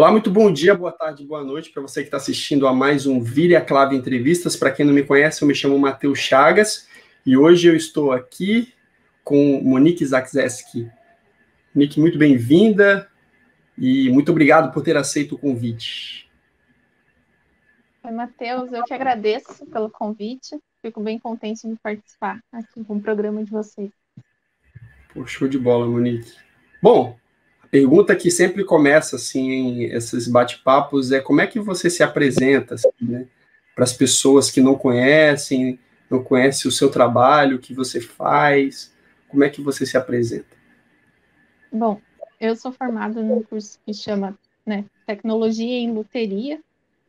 Olá, muito bom dia, boa tarde, boa noite para você que está assistindo a mais um Vire a Clave Entrevistas. Para quem não me conhece, eu me chamo Matheus Chagas e hoje eu estou aqui com Monique Zakzeski. Monique, muito bem-vinda e muito obrigado por ter aceito o convite. Oi, Matheus, eu que agradeço pelo convite. Fico bem contente de participar aqui com o programa de vocês. Pô, show de bola, Monique. Bom, a pergunta que sempre começa assim, esses bate-papos é como é que você se apresenta assim, né, para as pessoas que não conhecem o seu trabalho, o que você faz, como é que você se apresenta? Bom, eu sou formada num curso que chama, Tecnologia em Luteria.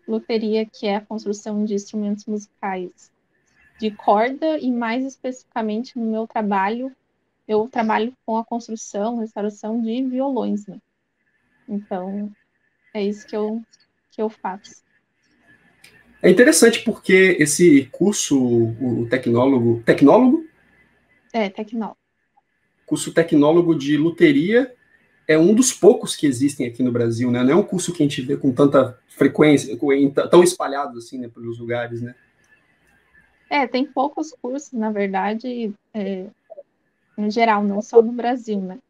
Luteria, que é a construção de instrumentos musicais de corda e, mais especificamente, no meu trabalho, eu trabalho com a construção, restauração de violões, né? Então, é isso que eu faço. É interessante porque esse curso, o Tecnólogo. curso tecnólogo de luteria é um dos poucos que existem aqui no Brasil, né? Não é um curso que a gente vê com tanta frequência, tão espalhado assim, né, pelos lugares, né? Tem poucos cursos, na verdade, em geral, não só no Brasil, né?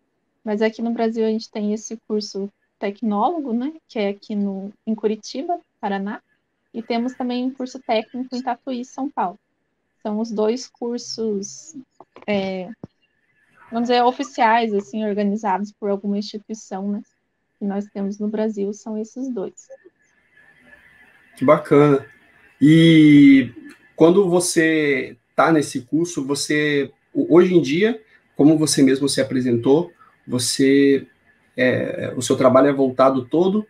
Mas aqui no Brasil a gente tem esse curso tecnólogo, né? Que é aqui em Curitiba, Paraná. E temos também um curso técnico em Tatuí, São Paulo. São os dois cursos, vamos dizer, oficiais, assim, organizados por alguma instituição, né? Que nós temos no Brasil, são esses dois. Que bacana. E quando você está nesse curso, hoje em dia, como você mesmo se apresentou, o seu trabalho é voltado todo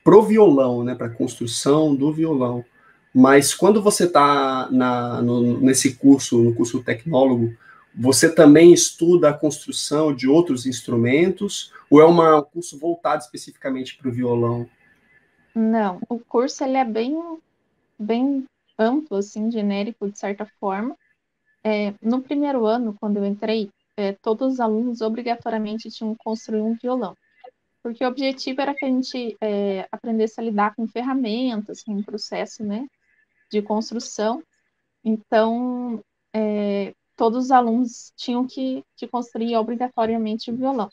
pro violão, né, para a construção do violão. Mas quando você está nesse curso, no curso tecnólogo, você também estuda a construção de outros instrumentos ou é um curso voltado especificamente para o violão? Não, o curso ele é bem amplo, assim, genérico, de certa forma. No primeiro ano, quando eu entrei, todos os alunos obrigatoriamente tinham que construir um violão. Porque o objetivo era que a gente aprendesse a lidar com ferramentas, com o processo, né, de construção. Então, todos os alunos tinham que construir obrigatoriamente o violão.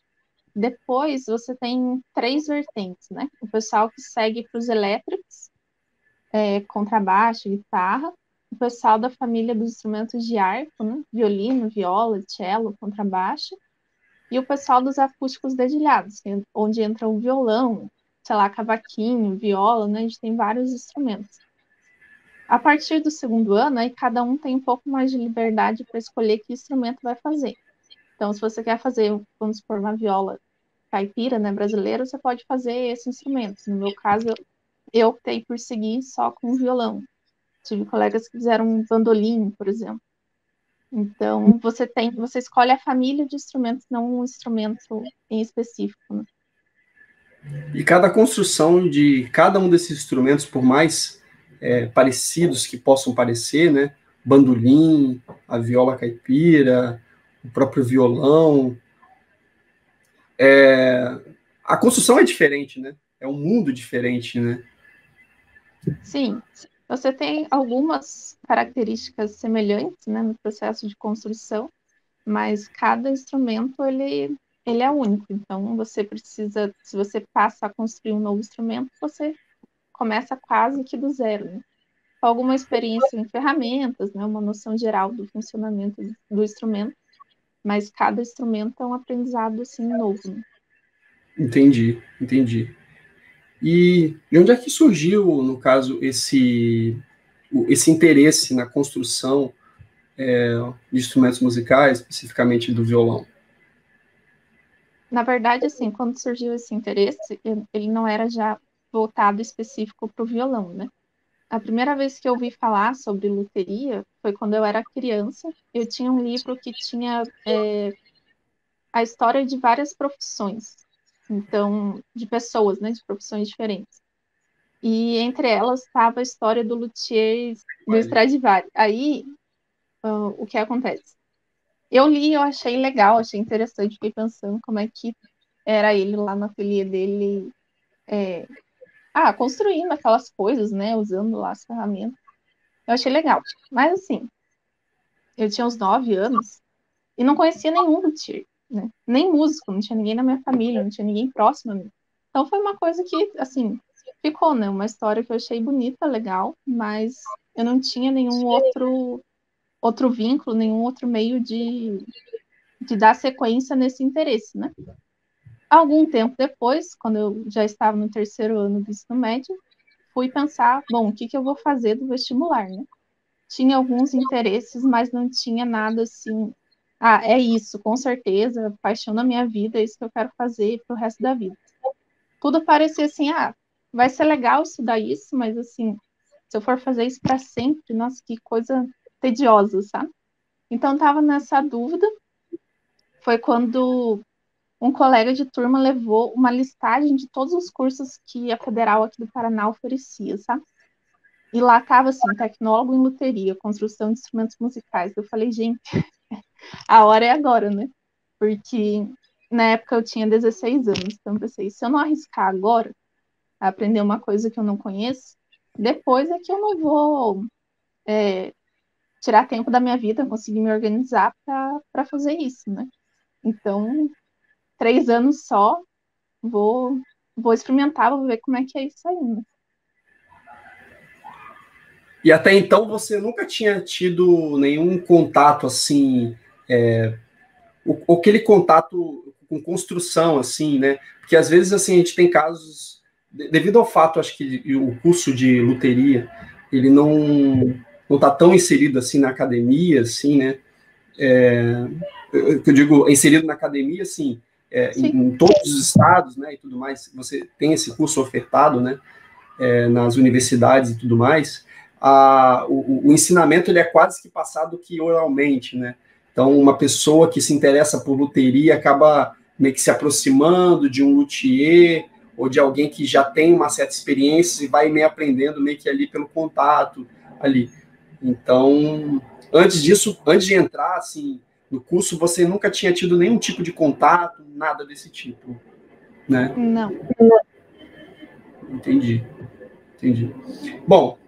Depois, você tem três vertentes, né? O pessoal que segue para os elétricos, contrabaixo, guitarra. O pessoal da família dos instrumentos de arco, né? Violino, viola, cello, contrabaixo. E o pessoal dos acústicos dedilhados, onde entra o violão, sei lá, cavaquinho, viola, né? A gente tem vários instrumentos. A partir do segundo ano, aí cada um tem um pouco mais de liberdade para escolher que instrumento vai fazer. Então, se você quer fazer, vamos supor, uma viola caipira, né, brasileira, você pode fazer esse instrumento. No meu caso, eu optei por seguir só com violão. Tive colegas que fizeram um bandolim, por exemplo. Então, você escolhe a família de instrumentos, não um instrumento em específico, né? E cada construção de cada um desses instrumentos, por mais parecidos que possam parecer, né? Bandolim, a viola caipira, o próprio violão, a construção é diferente, né? É um mundo diferente, né? Sim, você tem algumas características semelhantes, né, no processo de construção, mas cada instrumento ele é único. Então, você precisa, se você passa a construir um novo instrumento, você começa quase que do zero, né? Com alguma experiência em ferramentas, né, uma noção geral do funcionamento do instrumento, mas cada instrumento é um aprendizado assim novo, né? Entendi, entendi. E de onde é que surgiu, no caso, esse interesse na construção de instrumentos musicais, especificamente do violão? Na verdade, assim, quando surgiu esse interesse, ele não era já voltado específico para o violão, né? A primeira vez que eu ouvi falar sobre luteria foi quando eu era criança. Eu tinha um livro que tinha a história de várias profissões, então, de pessoas, né, de profissões diferentes. E entre elas estava a história do luthier do Stradivari. Aí, o que acontece? Eu li, eu achei legal, achei interessante, fiquei pensando como é que era ele lá no ateliê dele, construindo aquelas coisas, né? Usando lá as ferramentas. Eu achei legal. Mas, assim, eu tinha uns 9 anos e não conhecia nenhum luthier, né? Nem músico, não tinha ninguém na minha família, não tinha ninguém próximo a mim. Então, foi uma coisa que, assim, ficou, né? Uma história que eu achei bonita, legal, mas eu não tinha nenhum outro vínculo, nenhum outro meio de dar sequência nesse interesse, né? Algum tempo depois, quando eu já estava no terceiro ano do ensino médio, fui pensar, bom, o que que eu vou fazer do vestibular, né? Tinha alguns interesses, mas não tinha nada assim, é isso, com certeza, paixão da minha vida, é isso que eu quero fazer pro resto da vida. Tudo parecia assim, vai ser legal estudar isso, mas assim, se eu for fazer isso para sempre, nossa, que coisa tediosa, sabe? Então tava nessa dúvida. Foi quando um colega de turma levou uma listagem de todos os cursos que a Federal aqui do Paraná oferecia, sabe? E lá tava assim, tecnólogo em luteria, construção de instrumentos musicais. Eu falei, gente, a hora é agora, né? Porque na época eu tinha 16 anos, então eu pensei, se eu não arriscar agora, aprender uma coisa que eu não conheço, depois é que eu não vou tirar tempo da minha vida, conseguir me organizar para fazer isso, né? Então, 3 anos só, vou, vou experimentar, vou ver como é que é isso aí, né? E até então você nunca tinha tido nenhum contato assim, aquele contato com construção, assim, né? Porque às vezes assim a gente tem casos, devido ao fato, acho que o curso de luteria ele não está tão inserido assim na academia, assim, né? Eu digo inserido na academia, assim, em todos os estados, né? E tudo mais. Você tem esse curso ofertado, né? Nas universidades e tudo mais. O ensinamento ele é quase que passado que oralmente, né? Então, uma pessoa que se interessa por luteria acaba meio que se aproximando de um luthier ou de alguém que já tem uma certa experiência e vai meio aprendendo meio que ali pelo contato ali. Então, antes disso, antes de entrar assim no curso, você nunca tinha tido nenhum tipo de contato, nada desse tipo, né? Não. Entendi, entendi. Bom,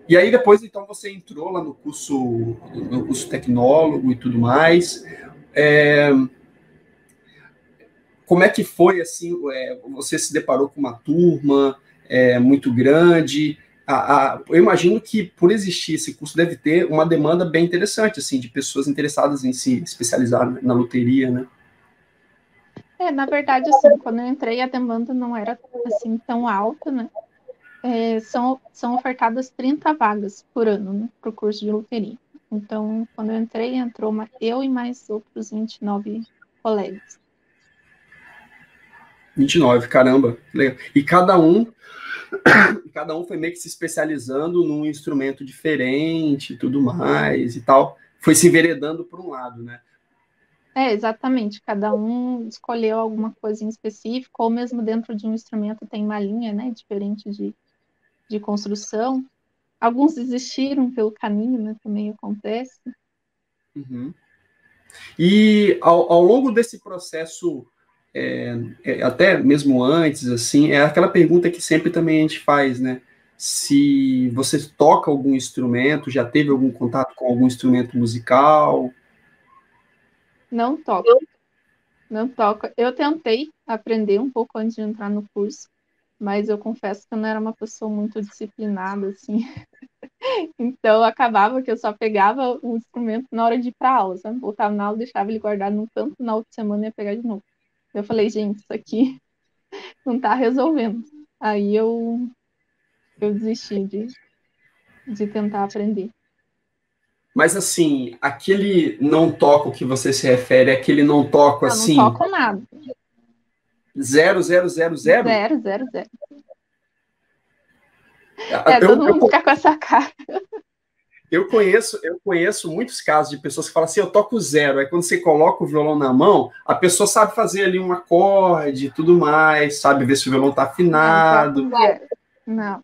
e aí depois então você entrou lá no curso tecnólogo e tudo mais. É, como é que foi assim? Você se deparou com uma turma muito grande? Eu imagino que por existir esse curso deve ter uma demanda bem interessante assim de pessoas interessadas em se especializar na loteria, né? Na verdade, assim, quando eu entrei, a demanda não era assim tão alta, né? São ofertadas 30 vagas por ano, né, para o curso de loteria. Então, quando eu entrei, entrou eu e mais outros 29 colegas. 29, caramba, legal. E cada um foi meio que se especializando num instrumento diferente e tudo mais e tal. Foi se enveredando por um lado, né? Exatamente. Cada um escolheu alguma coisa em específico, ou mesmo dentro de um instrumento tem uma linha, né, diferente de construção. Alguns desistiram pelo caminho, né, também acontece. Uhum. E ao longo desse processo, até mesmo antes, assim, é aquela pergunta que sempre também a gente faz, né? Se você toca algum instrumento, já teve algum contato com algum instrumento musical? Não toco, não toco. Eu tentei aprender um pouco antes de entrar no curso, mas eu confesso que eu não era uma pessoa muito disciplinada, assim. Então, acabava que eu só pegava o instrumento na hora de ir para aula, sabe? Voltava na aula, deixava ele guardado no canto, na outra semana ia pegar de novo. Eu falei, gente, isso aqui não tá resolvendo. Aí eu desisti de tentar aprender. Mas assim, aquele não toco que você se refere, aquele não toco Eu não assim, toco nada. 0, 0, 0, 0? Zero, zero, zero. Eu, Todo eu, mundo fica com essa cara. eu conheço muitos casos de pessoas que falam assim, eu toco zero. Aí quando você coloca o violão na mão, a pessoa sabe fazer ali um acorde e tudo mais, sabe ver se o violão está Não, afinado. toco zero. Não.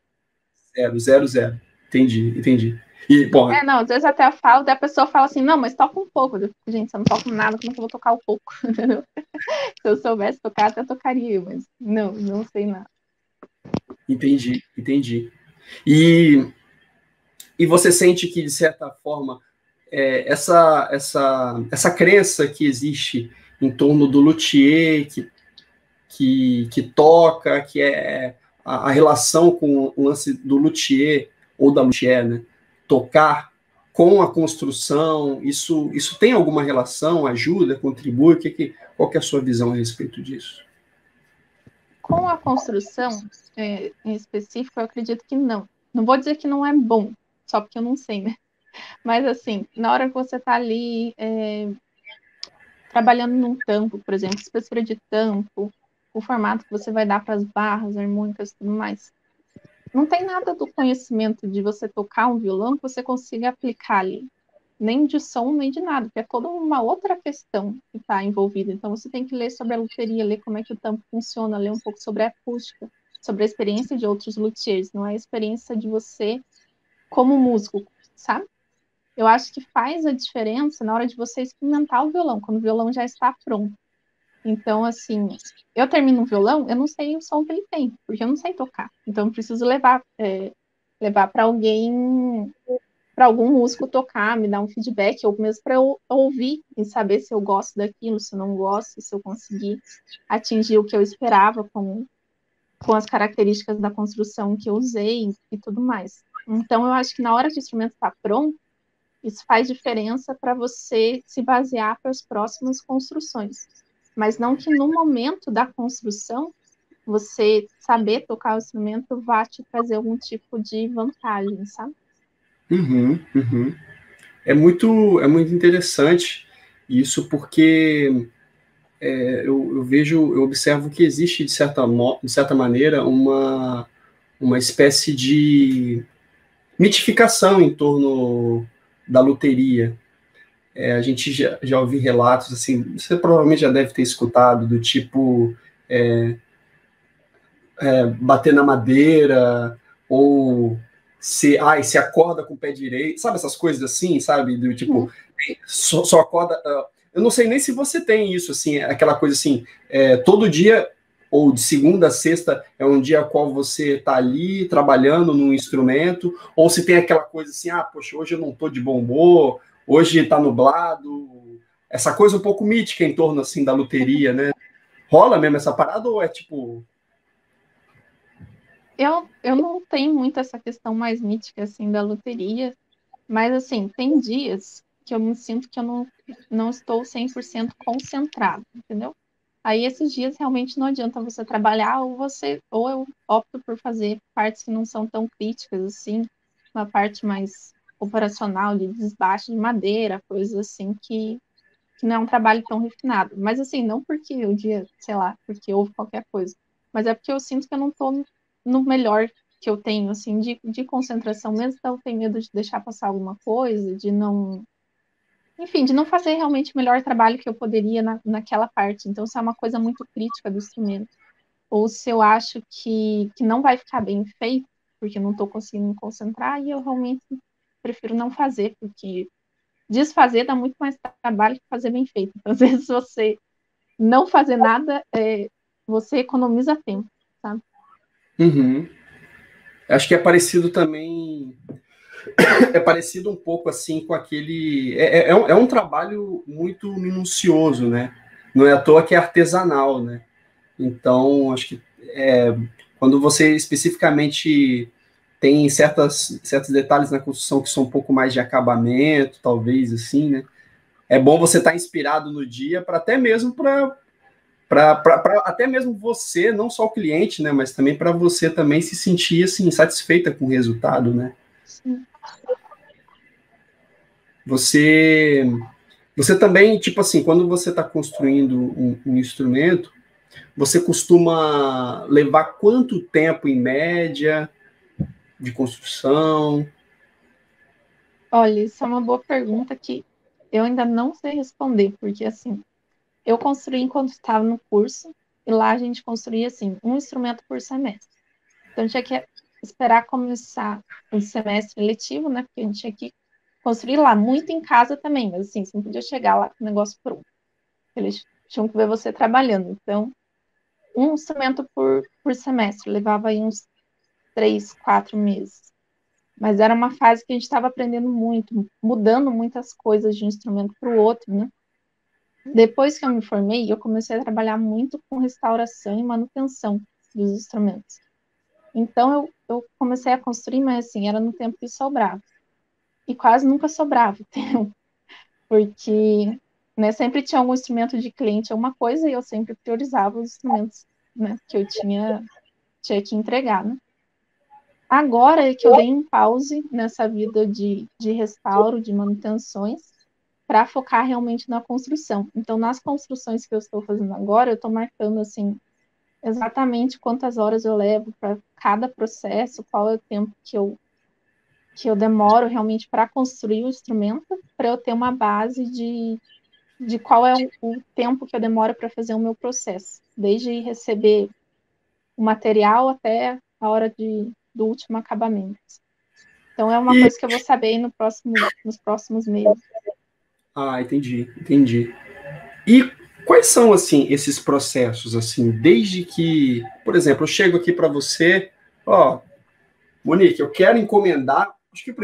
0, 0, 0. Entendi, entendi. E, bom, Não, às vezes até eu falo, daí a pessoa fala assim, não, mas toca um pouco. Eu fico, gente, se eu não toco nada, como é que eu vou tocar o pouco? Entendeu? Se eu soubesse tocar, até tocaria, mas não sei nada. Entendi, entendi. E, e você sente que, de certa forma, essa crença que existe em torno do luthier que toca, que é a relação com o lance do luthier ou da luthier, né? Tocar com a construção, isso tem alguma relação, ajuda, contribui? Qual que é a sua visão a respeito disso? Com a construção, em específico, eu acredito que não. Não vou dizer que não é bom, só porque eu não sei, né? Mas assim, na hora que você está ali trabalhando num tampo, por exemplo, espessura de tampo, o formato que você vai dar para as barras, harmônicas e tudo mais. Não tem nada do conhecimento de você tocar um violão que você consiga aplicar ali. Nem de som, nem de nada, porque é toda uma outra questão que está envolvida. Então, você tem que ler sobre a luteria, ler como é que o tampo funciona, ler um pouco sobre a acústica, sobre a experiência de outros luthiers, não é a experiência de você como músico, sabe? Eu acho que faz a diferença na hora de você experimentar o violão, quando o violão já está pronto. Então, assim, eu termino um violão, eu não sei o som que ele tem, porque eu não sei tocar. Então, eu preciso levar para alguém, para algum músico tocar, me dar um feedback, ou mesmo para eu ouvir e saber se eu gosto daquilo, se eu não gosto, se eu conseguir atingir o que eu esperava com as características da construção que eu usei e tudo mais. Então, eu acho que na hora que o instrumento está pronto, isso faz diferença para você se basear para as próximas construções. Mas não que no momento da construção você saber tocar o instrumento vá te trazer algum tipo de vantagem, sabe? Uhum, uhum. É muito interessante isso, porque eu vejo, eu observo que existe, de certa maneira, uma espécie de mitificação em torno da loteria. A gente já ouviu relatos, assim, você provavelmente já deve ter escutado, do tipo bater na madeira, ou se acorda com o pé direito, sabe essas coisas assim, sabe? Do tipo, só acorda. Eu não sei nem se você tem isso, assim, aquela coisa assim, todo dia, ou de segunda a sexta, é um dia qual você está ali trabalhando num instrumento, ou se tem aquela coisa assim, poxa, hoje eu não estou de bom humor, hoje está nublado, essa coisa um pouco mítica em torno, assim, da loteria, né? Rola mesmo essa parada, ou é tipo... Eu não tenho muito essa questão mais mítica, assim, da loteria, mas, assim, tem dias que eu me sinto que eu não estou 100% concentrado, entendeu? Aí, esses dias, realmente não adianta você trabalhar, ou eu opto por fazer partes que não são tão críticas, assim, uma parte mais operacional, de desbaste de madeira, coisas assim, que não é um trabalho tão refinado. Mas, assim, não porque o dia, sei lá, porque houve qualquer coisa, mas é porque eu sinto que eu não estou no melhor que eu tenho, assim, de concentração, mesmo que eu tenho medo de deixar passar alguma coisa, de não. Enfim, de não fazer realmente o melhor trabalho que eu poderia naquela parte. Então, se é uma coisa muito crítica do instrumento, ou se eu acho que não vai ficar bem feito, porque eu não estou conseguindo me concentrar, e eu realmente prefiro não fazer, porque desfazer dá muito mais trabalho que fazer bem feito. Então, às vezes, você não fazer nada, você economiza tempo, sabe? Uhum. Acho que é parecido também, é parecido um pouco assim com aquele. É um trabalho muito minucioso, né? Não é à toa que é artesanal, né? Então, acho que quando você especificamente tem certos detalhes na construção que são um pouco mais de acabamento, talvez assim, né? É bom você estar inspirado no dia para até mesmo para até mesmo você, não só o cliente, né, mas também para você também se sentir assim satisfeita com o resultado, né? Sim. Você você também, tipo assim, quando você está construindo um instrumento, você costuma levar quanto tempo em média de construção? Olha, isso é uma boa pergunta que eu ainda não sei responder, porque assim, eu construí enquanto estava no curso, e lá a gente construía assim, um instrumento por semestre. Então tinha que esperar começar o semestre letivo, né? Porque a gente tinha que construir lá, muito em casa também, mas assim, você não podia chegar lá com o negócio pronto. Eles tinham que ver você trabalhando. Então, um instrumento por semestre, levava aí uns 3, 4 meses. Mas era uma fase que a gente estava aprendendo muito, mudando muitas coisas de um instrumento para o outro, né? Depois que eu me formei, eu comecei a trabalhar muito com restauração e manutenção dos instrumentos. Então, eu comecei a construir, mas assim, era no tempo que sobrava. E quase nunca sobrava tempo, porque, né, sempre tinha algum instrumento de cliente, alguma coisa, e eu sempre priorizava os instrumentos, né, que eu tinha que entregar, né? Agora é que eu dei um pause nessa vida de restauro, de manutenções, para focar realmente na construção. Então, nas construções que eu estou fazendo agora, eu estou marcando, assim, exatamente quantas horas eu levo para cada processo, qual é o tempo que eu demoro realmente para construir o instrumento, para eu ter uma base de qual é o tempo que eu demoro para fazer o meu processo, desde receber o material até a hora do último acabamento. Então, é uma E, coisa que eu vou saber nos próximos meses. entendi. E quais são, assim, esses processos, assim, desde que, por exemplo, eu chego aqui para você, ó, Monique, eu quero encomendar, acho que o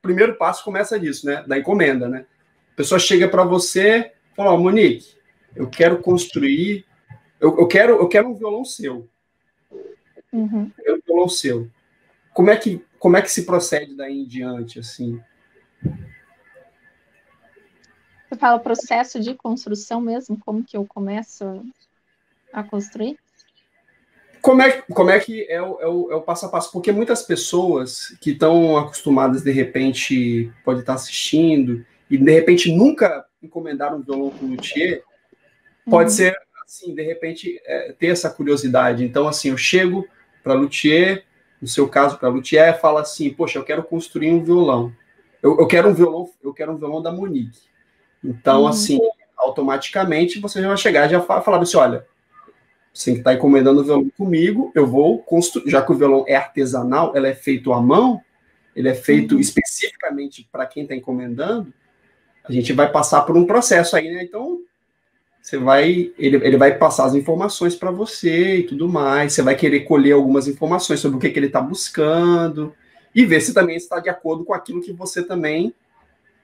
primeiro passo começa disso, né, da encomenda, né? A pessoa chega para você e fala, ó, Monique, eu quero construir, eu quero um violão seu, Uhum. eu quero um violão seu. Como é que se procede daí em diante, assim? Você fala o processo de construção mesmo, como que eu começo a construir? Como é que é o passo a passo? Porque muitas pessoas que estão acostumadas, de repente, pode estar assistindo, e de repente nunca encomendaram um violão com luthier, pode Uhum. ser, assim, de repente, ter essa curiosidade. Então, assim, eu chego para luthier, no seu caso, para luthier, fala assim, poxa, eu quero construir um violão. Eu quero um violão da Monique. Então, Uhum. assim, automaticamente você já vai chegar e já falar assim, olha, você que está encomendando o violão comigo, eu vou construir, já que o violão é artesanal, ela é feito à mão, ele é feito Uhum. especificamente para quem está encomendando, a gente vai passar por um processo aí, né? Então, ele vai passar as informações para você e tudo mais, você vai querer colher algumas informações sobre o que ele está buscando e ver se também está de acordo com aquilo que você também,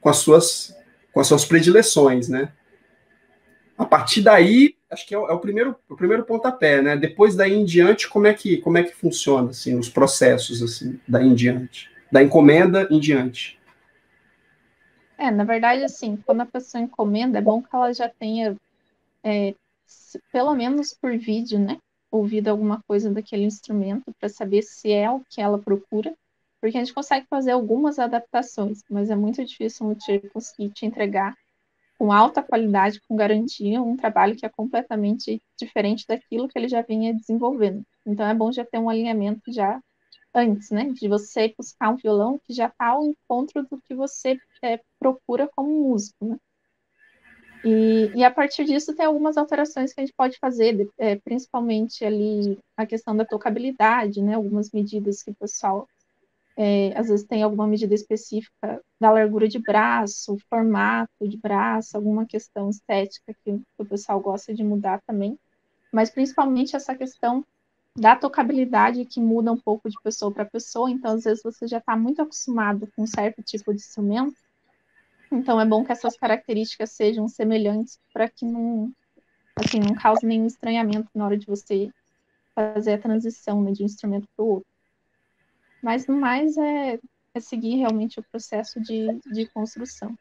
com as suas, com as suas predileções, né? A partir daí, acho que é o primeiro pontapé, né? Depois daí em diante, como é que funciona assim, os processos assim, daí em diante? Da encomenda em diante. Na verdade, assim, quando a pessoa encomenda, é bom que ela já tenha, pelo menos por vídeo, né? Ouvido alguma coisa daquele instrumento para saber se é o que ela procura. Porque a gente consegue fazer algumas adaptações, mas é muito difícil um luthier conseguir te entregar com alta qualidade, com garantia, um trabalho que é completamente diferente daquilo que ele já vinha desenvolvendo. Então é bom já ter um alinhamento já antes, né? De você buscar um violão que já está ao encontro do que você procura como músico, né? E a partir disso tem algumas alterações que a gente pode fazer, principalmente ali a questão da tocabilidade, né? Algumas medidas que o pessoal às vezes tem alguma medida específica da largura de braço, formato de braço, alguma questão estética que o pessoal gosta de mudar também, mas principalmente essa questão da tocabilidade que muda um pouco de pessoa para pessoa, então às vezes você já está muito acostumado com um certo tipo de instrumento, então é bom que essas características sejam semelhantes para que não, assim, não cause nenhum estranhamento na hora de você fazer a transição, né, de um instrumento para o outro. Mas no mais é seguir realmente o processo de construção.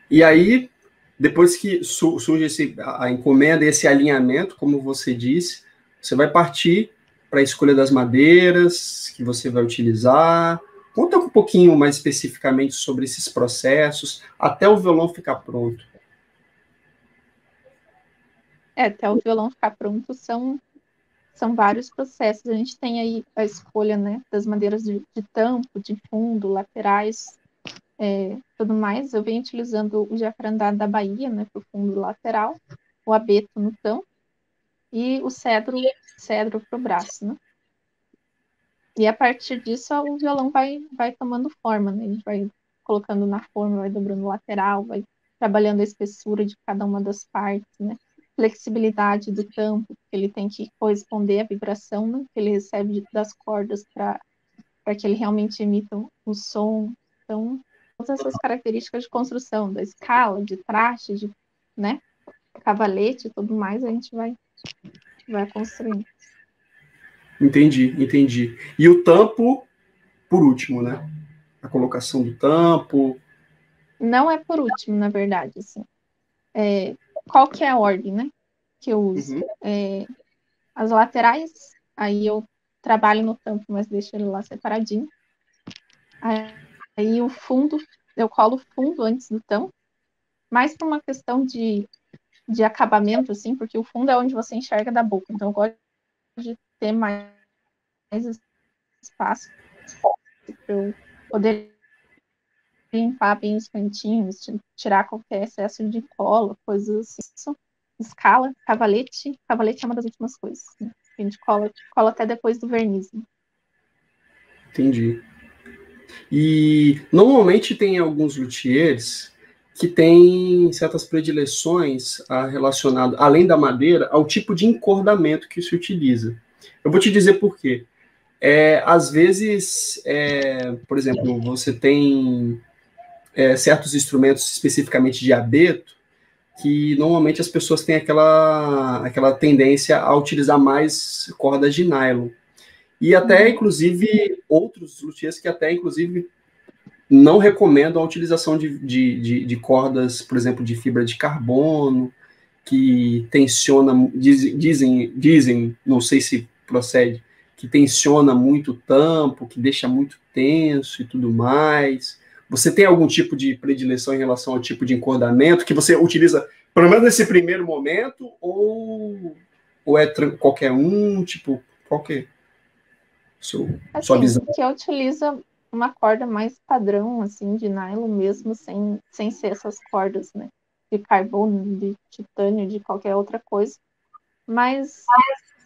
E aí, depois que surge a encomenda e esse alinhamento, como você disse, você vai partir para a escolha das madeiras que você vai utilizar. Conta um pouquinho mais especificamente sobre esses processos, até o violão ficar pronto. Até o violão ficar pronto são vários processos. A gente tem aí a escolha, né, das madeiras de tampo, de fundo, laterais, tudo mais. Eu venho utilizando o jacarandá da Bahia, né, para o fundo lateral, o abeto no tampo e o cedro para o braço, né? E a partir disso o violão vai tomando forma, né? A gente vai colocando na forma, vai dobrando lateral, vai trabalhando a espessura de cada uma das partes, né? flexibilidade do tampo, que ele tem que corresponder à vibração, né, que ele recebe das cordas para que ele realmente emita o som. Então, todas essas características de construção, da escala, de traste, de, né, cavalete e tudo mais, a gente vai construindo. Entendi. E o tampo, por último, né? A colocação do tampo. Não é por último, na verdade, assim. Qual que é a ordem, né, que eu uso? Uhum. As laterais, aí eu trabalho no tampo, mas deixo ele lá separadinho. Aí o fundo, eu colo o fundo antes do tampo, mais por uma questão de acabamento, assim, porque o fundo é onde você enxerga da boca. Então eu gosto de ter mais espaço para eu poder limpar bem os cantinhos, tirar qualquer excesso de cola, coisas assim. Escala, cavalete. Cavalete é uma das últimas coisas, né? A gente cola até depois do verniz. Né? Entendi. E normalmente tem alguns luthiers que têm certas predileções relacionado, além da madeira, ao tipo de encordamento que se utiliza. Eu vou te dizer por quê. Às vezes, por exemplo, você tem certos instrumentos especificamente de abeto, que normalmente as pessoas têm aquela tendência a utilizar mais cordas de nylon. E até, inclusive, outros luthiers que até, inclusive, não recomendam a utilização de cordas, por exemplo, de fibra de carbono, que tensiona, dizem, não sei se procede, que tensiona muito o tampo, que deixa muito tenso e tudo mais. Você tem algum tipo de predileção em relação ao tipo de encordamento que você utiliza, pelo menos nesse primeiro momento, ou é qualquer um, tipo, qualquer sua Assim, visão? que eu utilizo uma corda mais padrão, assim, de nylon mesmo, sem ser essas cordas, né? De carbono, de titânio, de qualquer outra coisa. Mas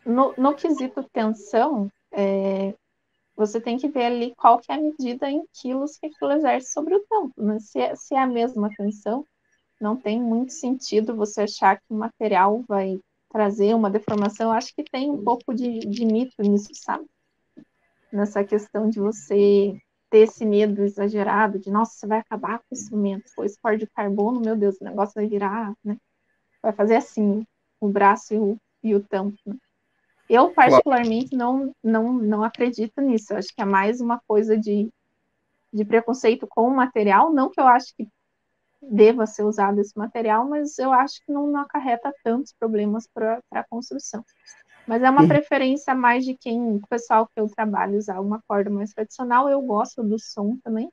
no quesito tensão, você tem que ver ali qual que é a medida em quilos que aquilo exerce sobre o tampo, né? Se é a mesma tensão, não tem muito sentido você achar que o material vai trazer uma deformação. Eu acho que tem um pouco de mito nisso, sabe? Nessa questão de você ter esse medo exagerado de, nossa, você vai acabar com o instrumento, pois corda de carbono, meu Deus, o negócio vai virar, né? Vai fazer assim, o braço e o tampo. Né? Eu, Claro. particularmente, não acredito nisso. Eu acho que é mais uma coisa de preconceito com o material. Não que eu acho que deva ser usado esse material, mas eu acho que não acarreta tantos problemas para a construção. Mas é uma preferência mais de quem, o pessoal que eu trabalho, usar uma corda mais tradicional. Eu gosto do som também.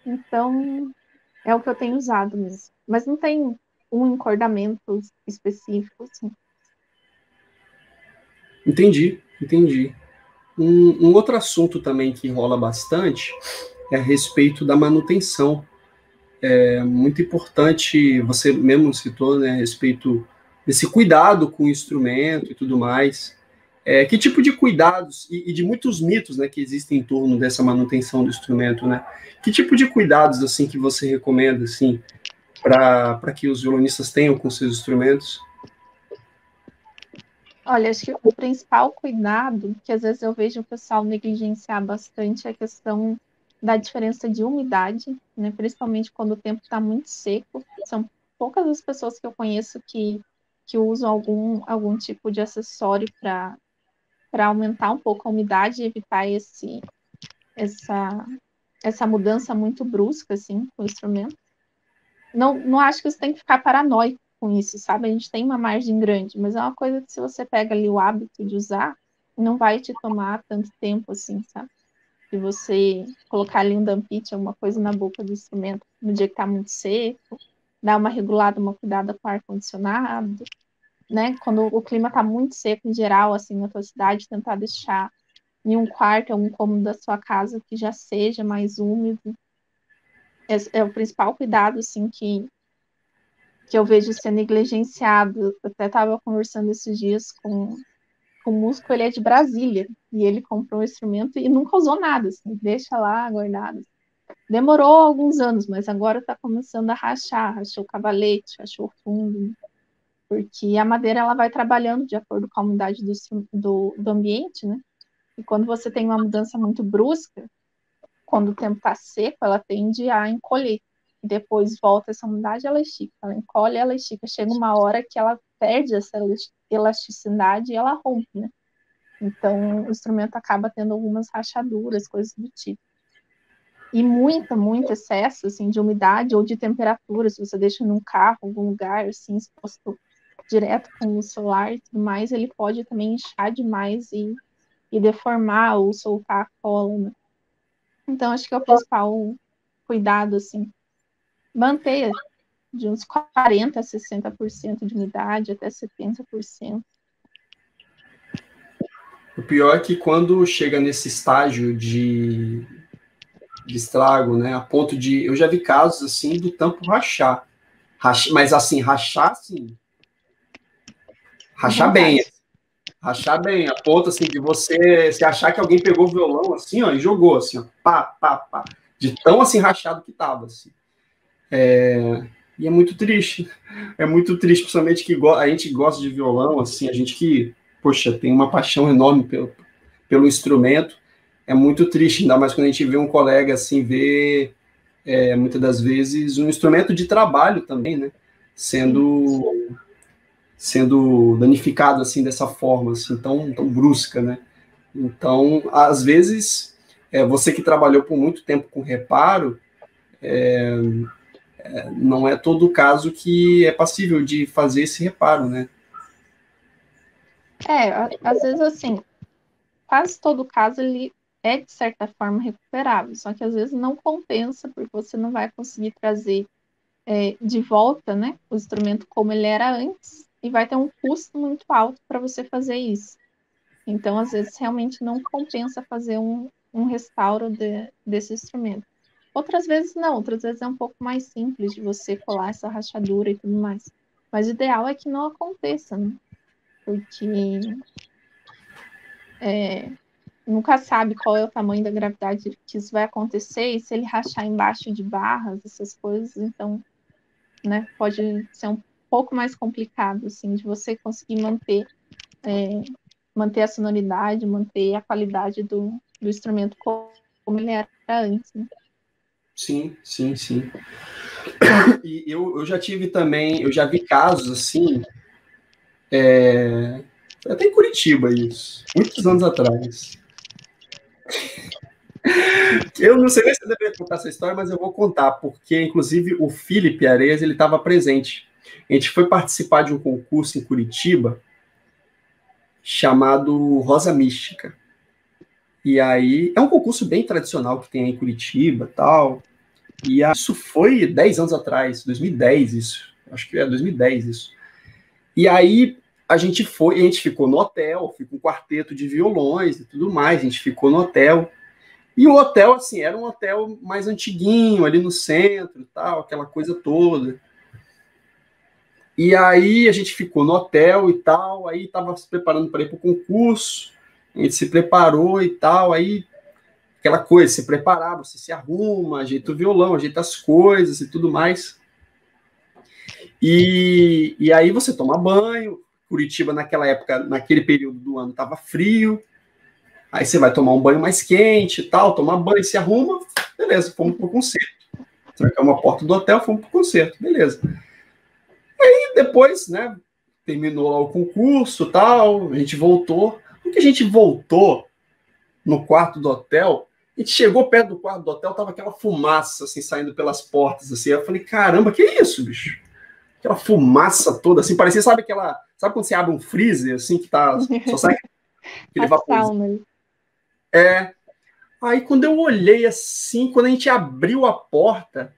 Então, é o que eu tenho usado mesmo. Mas não tem um encordamento específico, assim. Entendi. Um outro assunto também que rola bastante é a respeito da manutenção. É muito importante, você mesmo citou, né, a respeito desse cuidado com o instrumento e tudo mais. Que tipo de cuidados, e de muitos mitos, né, que existem em torno dessa manutenção do instrumento, né? Que tipo de cuidados, assim, que você recomenda, assim, para que os violonistas tenham com seus instrumentos? Olha, acho que o principal cuidado, que às vezes eu vejo o pessoal negligenciar bastante, é a questão da diferença de umidade, né? Principalmente quando o tempo está muito seco. São poucas as pessoas que eu conheço que usam algum tipo de acessório para aumentar um pouco a umidade e evitar essa, essa mudança muito brusca, assim, com o instrumento. Não acho que você tem que ficar paranoico com isso, sabe? A gente tem uma margem grande, mas é uma coisa que se você pega ali o hábito de usar, não vai te tomar tanto tempo assim, sabe? De você colocar ali um dampite, alguma coisa na boca do instrumento no dia que tá muito seco, dar uma regulada, uma cuidada com o ar-condicionado, né? Quando o clima tá muito seco em geral, assim, na tua cidade, tentar deixar em um quarto, algum cômodo da sua casa que já seja mais úmido. É o principal cuidado, assim, que eu vejo ser negligenciado. Eu até estava conversando esses dias com o músico, ele é de Brasília, e ele comprou um instrumento e nunca usou nada, assim, deixa lá guardado. Demorou alguns anos, mas agora está começando a rachar, rachou o cavalete, rachou o fundo, porque a madeira ela vai trabalhando de acordo com a umidade do ambiente, né? E quando você tem uma mudança muito brusca, quando o tempo está seco, ela tende a encolher. E depois volta essa umidade, ela estica. Ela encolhe, ela estica. Chega uma hora que ela perde essa elasticidade e ela rompe, né? Então, o instrumento acaba tendo algumas rachaduras, coisas do tipo. E muito excesso, assim, de umidade ou de temperatura, se você deixa num carro, algum lugar, assim, exposto direto com o solar e tudo mais, ele pode também inchar demais e deformar ou soltar a cola, né? Então, acho que é o principal cuidado, assim, manter de uns 40% a 60% de umidade, até 70%. O pior é que quando chega nesse estágio de estrago, né, a ponto de... Eu já vi casos, assim, do tampo rachar. Mas, assim, rachar, assim... Rachar bem. Rachar bem, a ponto, assim, de você se achar que alguém pegou o violão, assim, ó, e jogou, assim, ó, pá, pá, pá. De tão, assim, rachado que tava, assim. E é muito triste. É muito triste, principalmente que a gente gosta de violão, assim, a gente que, poxa, tem uma paixão enorme pelo instrumento. É muito triste, ainda mais quando a gente vê um colega, assim, ver, muitas das vezes, um instrumento de trabalho também, né? Sendo danificado, assim, dessa forma, assim, tão brusca, né? Então, às vezes, você que trabalhou por muito tempo com reparo, não é todo caso que é passível de fazer esse reparo, né? Às vezes, assim, quase todo caso ele é, de certa forma, recuperável, só que às vezes não compensa, porque você não vai conseguir trazer de volta, né, o instrumento como ele era antes, e vai ter um custo muito alto para você fazer isso. Então, às vezes, realmente não compensa fazer um restauro desse instrumento. Outras vezes não, outras vezes é um pouco mais simples de você colar essa rachadura e tudo mais. Mas o ideal é que não aconteça, né? Porque nunca sabe qual é o tamanho da gravidade que isso vai acontecer, e se ele rachar embaixo de barras, essas coisas, então, né, pode ser um pouco mais complicado, assim, de você conseguir manter a sonoridade, manter a qualidade do instrumento como ele era antes, né? Sim, sim, sim. E eu já tive também, eu já vi casos assim, até em Curitiba isso, muitos anos atrás. Eu não sei nem se eu deveria contar essa história, mas eu vou contar, porque inclusive o Felipe Areias, ele estava presente. A gente foi participar de um concurso em Curitiba chamado Rosa Mística. E aí, é um concurso bem tradicional que tem aí em Curitiba tal. E isso foi 10 anos atrás, 2010 isso. Acho que é 2010 isso. E aí a gente ficou no hotel, ficou um quarteto de violões e tudo mais, a gente ficou no hotel. E o hotel, assim, era um hotel mais antiguinho, ali no centro, tal, aquela coisa toda. E aí a gente ficou no hotel e tal, aí estava se preparando para ir para o concurso, a gente se preparou e tal, aí aquela coisa, se preparar, você se arruma, ajeita o violão, ajeita as coisas e tudo mais. E aí você toma banho, Curitiba naquela época, naquele período do ano, estava frio, aí você vai tomar um banho mais quente e tal, toma banho, se arruma, beleza, fomos pro concerto. Trancamos a porta do hotel, fomos pro concerto, beleza. E depois, né, terminou lá o concurso tal, a gente voltou. Porque a gente voltou no quarto do hotel, a gente chegou perto do quarto do hotel, tava aquela fumaça, assim, saindo pelas portas, assim. Eu falei, caramba, que isso, bicho? Aquela fumaça toda, assim, parecia, sabe quando você abre um freezer, assim, que tá, só sai aquele vaporzinho? Aí quando eu olhei assim, quando a gente abriu a porta,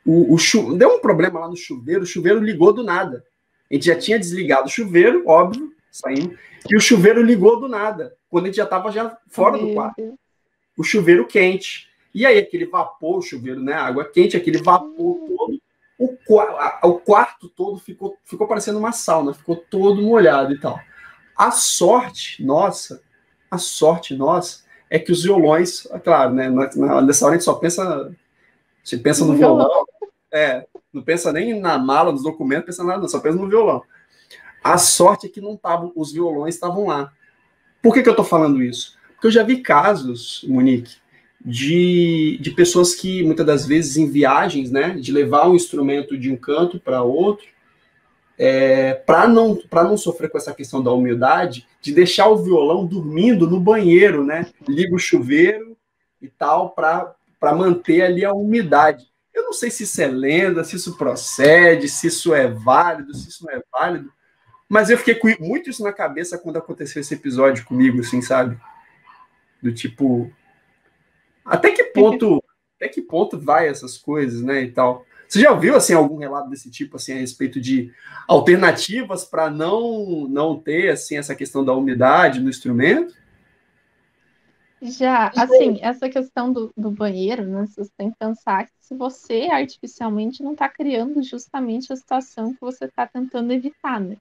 deu um problema lá no chuveiro, o chuveiro ligou do nada. A gente já tinha desligado o chuveiro, óbvio, saímos, e o chuveiro ligou do nada, quando a gente já estava fora do quarto. O chuveiro quente. E aí aquele vapor, o chuveiro, né, água quente, aquele vapor todo, o quarto todo ficou parecendo uma sauna, ficou todo molhado e tal. A sorte nossa é que os violões, claro, né, nessa hora a gente só pensa, você pensa no violão, não pensa nem na mala, nos documentos, pensa nada, só pensa no violão. A sorte é que não estavam, os violões estavam lá. Por que eu estou falando isso? Porque eu já vi casos, Monique, de pessoas que, muitas das vezes, em viagens, né, de levar um instrumento de um canto para outro, para não sofrer com essa questão da umidade, de deixar o violão dormindo no banheiro, né? Liga o chuveiro e tal, para manter ali a umidade. Eu não sei se isso é lenda, se isso procede, se isso é válido, se isso não é válido, mas eu fiquei com muito isso na cabeça quando aconteceu esse episódio comigo, assim, sabe? Do tipo, até que ponto vai essas coisas, né, e tal. Você já ouviu assim algum relato desse tipo assim a respeito de alternativas para não ter assim essa questão da umidade no instrumento? Já, assim, essa questão do banheiro, né? Você tem que pensar que se você artificialmente não está criando justamente a situação que você está tentando evitar, né?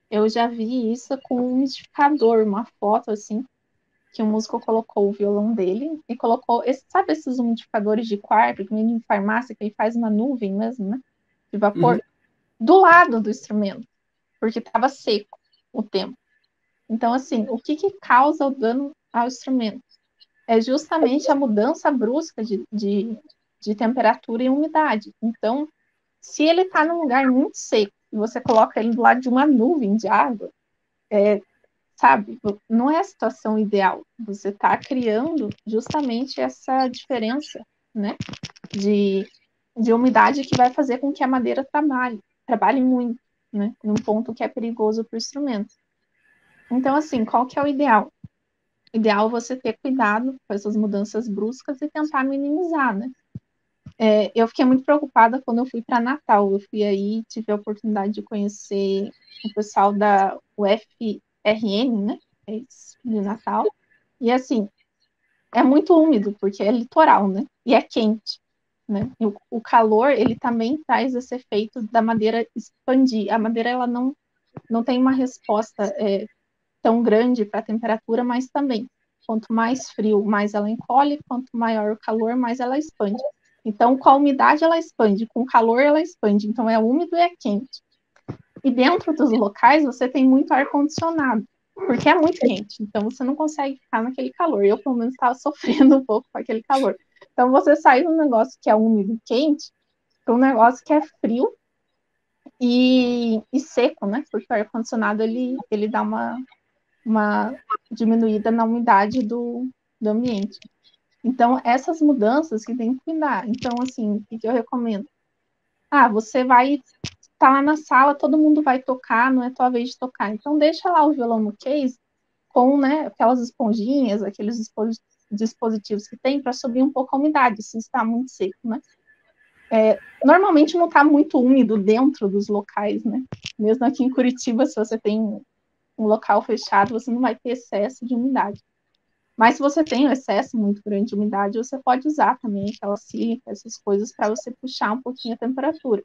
Eu já vi isso com um umidificador, uma foto assim, que o músico colocou o violão dele e colocou, sabe esses umidificadores de quarto que vem em farmácia, que ele faz uma nuvem mesmo, né? De vapor, do lado do instrumento, porque estava seco o tempo. Então, assim, o que causa o dano ao instrumento? É justamente a mudança brusca de temperatura e umidade. Então, se ele está num lugar muito seco e você coloca ele do lado de uma nuvem de água, sabe, não é a situação ideal. Você está criando justamente essa diferença, né, de umidade que vai fazer com que a madeira trabalhe muito, né, num ponto que é perigoso para o instrumento. Então, assim, qual que é o ideal? Ideal você ter cuidado com essas mudanças bruscas e tentar minimizar, né? Eu fiquei muito preocupada quando eu fui para Natal. Eu fui aí, tive a oportunidade de conhecer o pessoal da UFRN, né? De Natal. E assim, é muito úmido, porque é litoral, né? E é quente, né? E o calor, ele também traz esse efeito da madeira expandir. A madeira, ela não tem uma resposta tão grande para a temperatura, mas também, quanto mais frio, mais ela encolhe, quanto maior o calor, mais ela expande. Então, com a umidade ela expande, com o calor ela expande. Então, é úmido e é quente. E dentro dos locais, você tem muito ar-condicionado, porque é muito quente. Então, você não consegue ficar naquele calor. Eu, pelo menos, estava sofrendo um pouco com aquele calor. Então, você sai de um negócio que é úmido e quente para um negócio que é frio e seco, né? Porque o ar-condicionado, ele dá uma diminuída na umidade do ambiente. Então, essas mudanças que tem que cuidar. Então, assim, o que eu recomendo? Você vai estar lá na sala, todo mundo vai tocar, não é tua vez de tocar. Então, deixa lá o violão no case com, né, aquelas esponjinhas, aqueles dispositivos que tem para subir um pouco a umidade, se está muito seco, né? Normalmente não está muito úmido dentro dos locais, né? Mesmo aqui em Curitiba, se você tem um local fechado, você não vai ter excesso de umidade. Mas se você tem um excesso muito grande de umidade, você pode usar também aquela sílica, essas coisas, para você puxar um pouquinho a temperatura.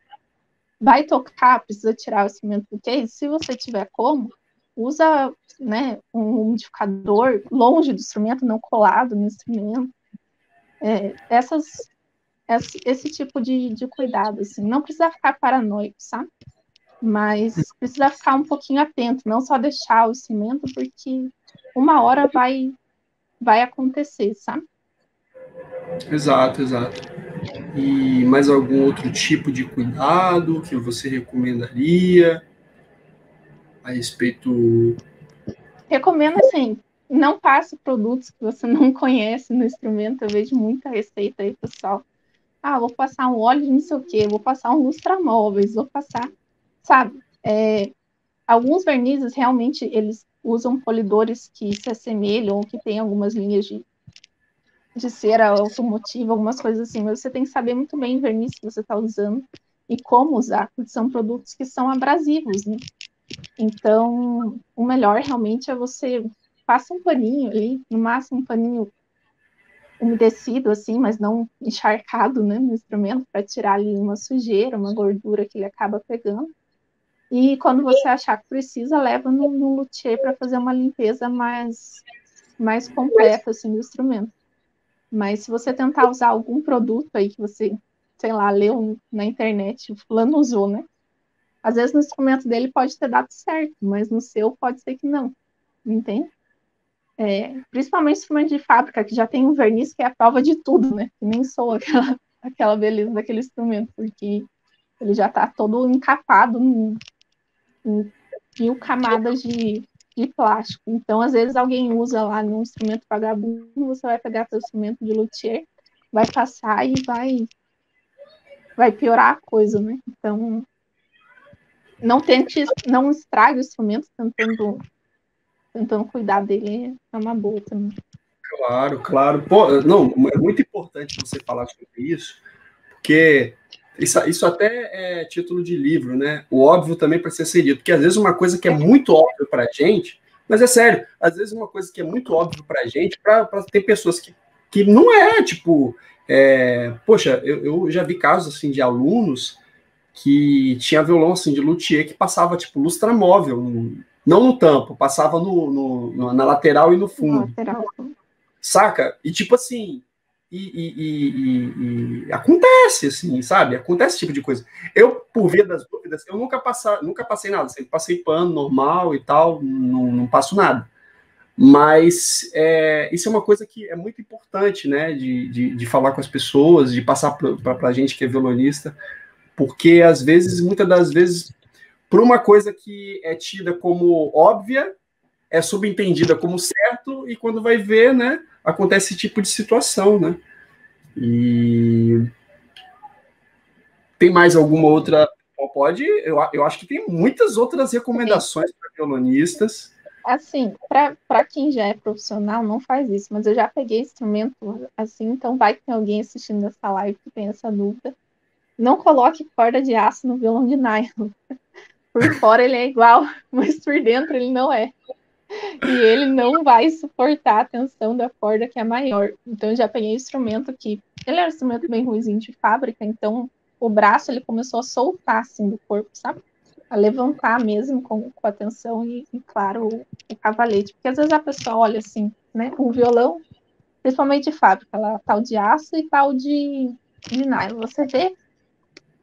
Vai tocar, precisa tirar o cimento do case, se você tiver como, usa, né, um umidificador longe do instrumento, não colado no instrumento. Esse tipo de cuidado, assim. Não precisa ficar paranoico, sabe? Mas precisa ficar um pouquinho atento, não só deixar o cimento, porque uma hora vai acontecer, sabe? Exato, exato. E mais algum outro tipo de cuidado que você recomendaria a respeito? Recomendo, assim, não passe produtos que você não conhece no instrumento. Eu vejo muita receita aí, pessoal. Vou passar um óleo de não sei o quê, vou passar um lustramóveis, vou passar, sabe? Alguns vernizes, realmente, eles usam polidores que se assemelham ou que têm algumas linhas de cera automotiva, algumas coisas assim, mas você tem que saber muito bem o verniz que você está usando e como usar, porque são produtos que são abrasivos, né? Então, o melhor realmente é você passa um paninho ali, no máximo um paninho umedecido, assim, mas não encharcado, né, no instrumento, para tirar ali uma sujeira, uma gordura que ele acaba pegando. E quando você achar que precisa, leva no luthier para fazer uma limpeza mais completa, assim, do instrumento. Mas se você tentar usar algum produto aí que você, sei lá, leu na internet, o fulano usou, né? Às vezes no instrumento dele pode ter dado certo, mas no seu pode ser que não, entende? Principalmente instrumento de fábrica, que já tem um verniz que é a prova de tudo, né? Que nem soa aquela beleza daquele instrumento, porque ele já está todo encapado em mil camadas de plástico. Então, às vezes, alguém usa lá num instrumento vagabundo, você vai pegar seu instrumento de luthier, vai passar e vai piorar a coisa, né? Então, não estrague o instrumento tentando cuidar dele, é uma boa também. Claro, claro. Pô, não, é muito importante você falar sobre isso, porque isso até é título de livro, né? O óbvio também precisa ser dito, porque às vezes uma coisa que é muito óbvia para a gente, mas é sério, às vezes uma coisa que é muito óbvia para a gente, para ter pessoas que não é, tipo, poxa, eu já vi casos assim de alunos que tinha violão assim de luthier que passava tipo lustramóvel, não no tampo, passava na lateral e no fundo. Lateral. Saca? E tipo assim, acontece, assim, sabe? Acontece esse tipo de coisa. Eu, por via das dúvidas, eu nunca passei nada, sempre passei pano normal e tal, não passo nada. Mas isso é uma coisa que é muito importante, né? De falar com as pessoas, de passar para a gente que é violonista, porque às vezes, muitas das vezes, por uma coisa que é tida como óbvia, é subentendida como certo, e quando vai ver, né, acontece esse tipo de situação, né? E tem mais alguma outra? Pode, eu acho que tem muitas outras recomendações para violonistas. Assim, para quem já é profissional, não faz isso, mas eu já peguei instrumento assim, então vai que tem alguém assistindo essa live que tem essa dúvida. Não coloque corda de aço no violão de nylon. Por fora ele é igual, mas por dentro ele não é. E ele não vai suportar a tensão da corda que é maior. Então eu já peguei instrumento que ele era um instrumento bem ruimzinho de fábrica, então o braço ele começou a soltar assim do corpo, sabe? A levantar mesmo com a tensão e claro, o cavalete. Porque às vezes a pessoa olha assim, né? Um violão, principalmente de fábrica, lá, tal de aço e tal de nylon. Você vê,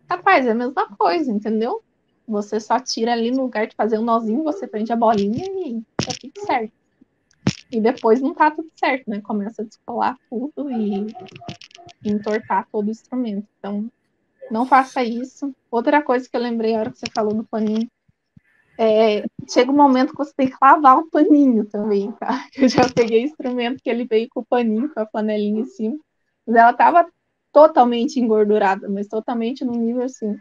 rapaz, é a mesma coisa, entendeu? Você só tira ali no lugar de fazer um nozinho, você prende a bolinha e tá tudo certo. E depois não tá tudo certo, né? Começa a descolar tudo e entortar todo o instrumento. Então, não faça isso. Outra coisa que eu lembrei na hora que você falou do paninho, chega um momento que você tem que lavar o paninho também, tá? Eu já peguei instrumento que ele veio com o paninho, com a panelinha em cima, mas ela tava totalmente engordurada, mas totalmente no nível assim.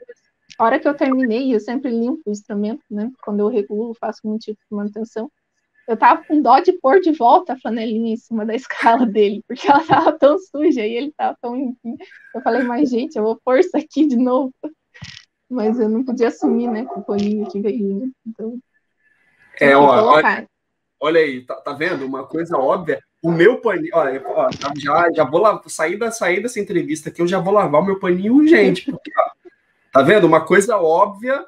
A hora que eu terminei, eu sempre limpo o instrumento, né? Quando eu regulo, faço um tipo de manutenção. Eu tava com dó de pôr de volta a flanelinha em cima da escala dele, porque ela tava tão suja e ele tava tão limpinho. Eu falei, mas gente, eu vou pôr isso aqui de novo. Mas eu não podia assumir, né, com o paninho que veio, né? Então, tive que colocar. Olha aí, tá vendo? Uma coisa óbvia. O meu paninho, olha, já vou sair dessa entrevista aqui, eu já vou lavar o meu paninho urgente, porque, tá vendo? Uma coisa óbvia,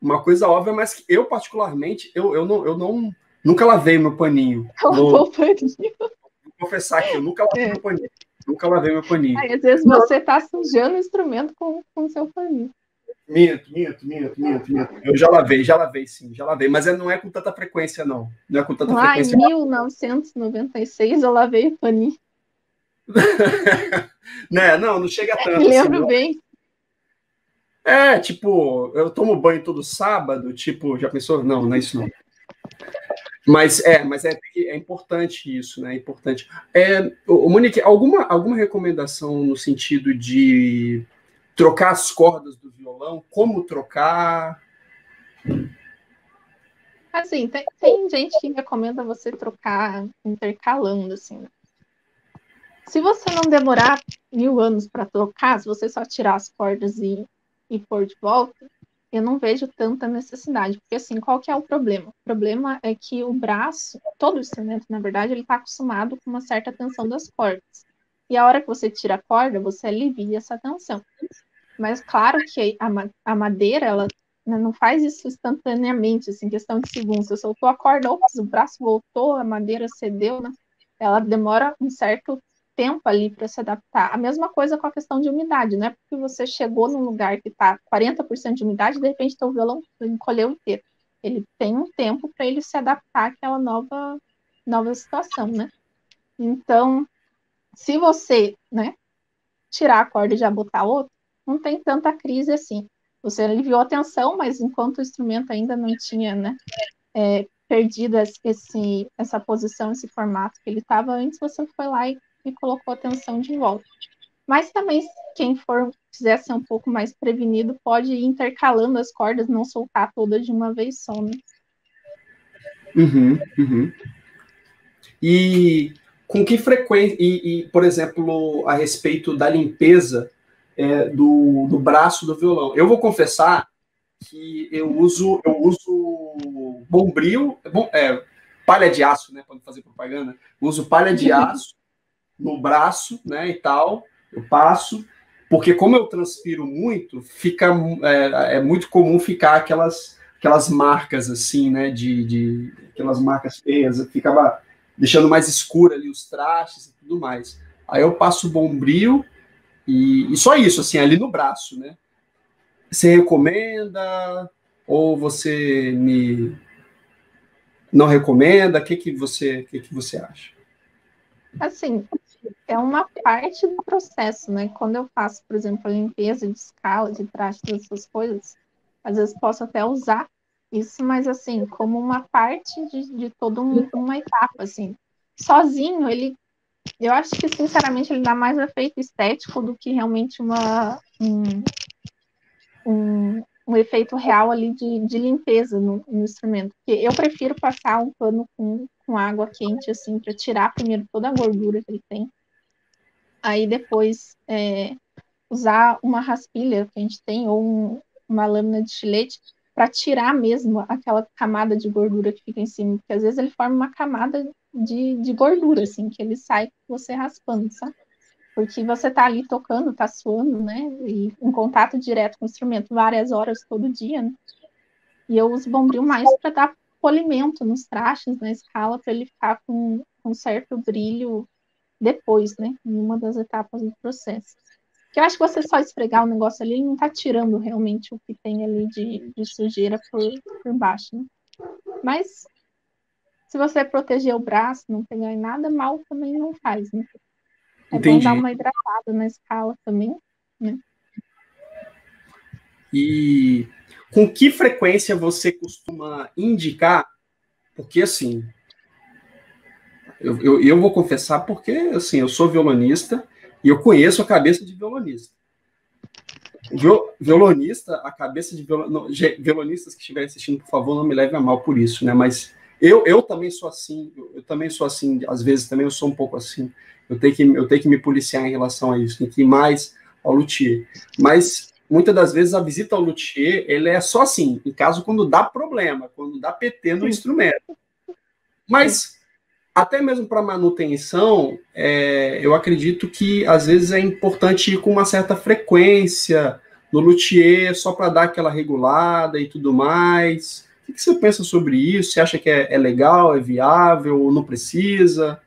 mas que eu particularmente, eu não nunca lavei meu paninho. Lavou o paninho. Vou confessar que eu nunca lavei meu paninho. Nunca lavei meu paninho. Aí, às vezes você tá sujando o instrumento com o seu paninho. Minto. Eu já lavei sim, já lavei, mas não é com tanta frequência, não. Não é com tanta Lá frequência. em 1996 eu lavei o paninho. Né? Não chega tanto. Me lembro assim, bem. Tipo, eu tomo banho todo sábado, tipo, já pensou? Não é isso não. Mas é importante isso, né? É importante. Monique, alguma recomendação no sentido de trocar as cordas do violão? Como trocar? Assim, tem gente que recomenda você trocar intercalando, assim. Né? Se você não demorar 1000 anos para trocar, se você só tirar as cordas e pôr de volta, eu não vejo tanta necessidade. Porque, assim, qual que é o problema? O problema é que o braço, todo instrumento, na verdade, ele está acostumado com uma certa tensão das cordas. E a hora que você tira a corda, você alivia essa tensão. Mas, claro que a madeira, ela não faz isso instantaneamente, assim, questão de segundos. Você soltou a corda, ops, o braço voltou, a madeira cedeu, né? Ela demora um certo tempo ali para se adaptar. A mesma coisa com a questão de umidade, né? Porque você chegou num lugar que está 40% de umidade, de repente teu violão encolheu inteiro. Ele tem um tempo para ele se adaptar àquela nova situação, né? Então, se você, né, tirar a corda e já botar outra, não tem tanta crise assim. Você aliviou a tensão, mas enquanto o instrumento ainda não tinha, né, perdido essa posição, esse formato que ele estava antes, você foi lá e colocou a tensão de volta. Mas também, quem quiser ser um pouco mais prevenido, pode ir intercalando as cordas, não soltar todas de uma vez só, né? Uhum, uhum. E com que frequência, por exemplo, a respeito da limpeza do braço do violão. Eu vou confessar que eu uso bombril, palha de aço, né, para fazer propaganda. Eu uso palha de aço no braço, né, e tal. Eu passo, porque como eu transpiro muito, é muito comum ficar aquelas marcas assim, né, de aquelas marcas feias, ficava deixando mais escuro ali os trastes e tudo mais. Aí eu passo o bombril e só isso, assim, ali no braço, né? Você recomenda ou você me não recomenda? O que que você acha? Assim, é uma parte do processo, né? Quando eu faço, por exemplo, a limpeza de escala, de traste, dessas coisas, às vezes posso até usar isso, mas assim, como uma parte de toda uma etapa, assim. Sozinho, eu acho que, sinceramente, ele dá mais efeito estético do que realmente um efeito real ali de limpeza no instrumento. Porque eu prefiro passar um pano com água quente, assim, para tirar primeiro toda a gordura que ele tem. Aí depois usar uma raspilha que a gente tem, ou uma lâmina de estilete, para tirar mesmo aquela camada de gordura que fica em cima. Porque às vezes ele forma uma camada de gordura, assim, que ele sai você raspando, sabe? Porque você tá ali tocando, tá suando, né? E em contato direto com o instrumento várias horas todo dia, né? E eu uso bombril mais para dar polimento nos trastes, na escala, para ele ficar com um certo brilho depois, né? Em uma das etapas do processo. Que eu acho que você só esfregar o negócio ali, ele não tá tirando realmente o que tem ali de sujeira por baixo, né? Mas se você proteger o braço, não pegar em nada, mal também não faz, né? É bom dar Entendi. uma hidratada na escala também, né? E com que frequência você costuma indicar? Porque assim, eu vou confessar porque assim, eu sou violonista e eu conheço a cabeça de violonista. Violonista, a cabeça de violonistas que estiverem assistindo, por favor, não me leve a mal por isso, né? Mas eu também sou assim, eu também sou assim, às vezes também eu sou um pouco assim. Eu tenho que me policiar em relação a isso, tem que ir mais ao luthier. Mas muitas das vezes a visita ao luthier, ele é só assim, em caso quando dá problema, quando dá PT no Sim, instrumento. sim. Mas até mesmo para manutenção, eu acredito que às vezes é importante ir com uma certa frequência no luthier, só para dar aquela regulada e tudo mais. O que você pensa sobre isso? Você acha que é legal, é viável, ou não precisa?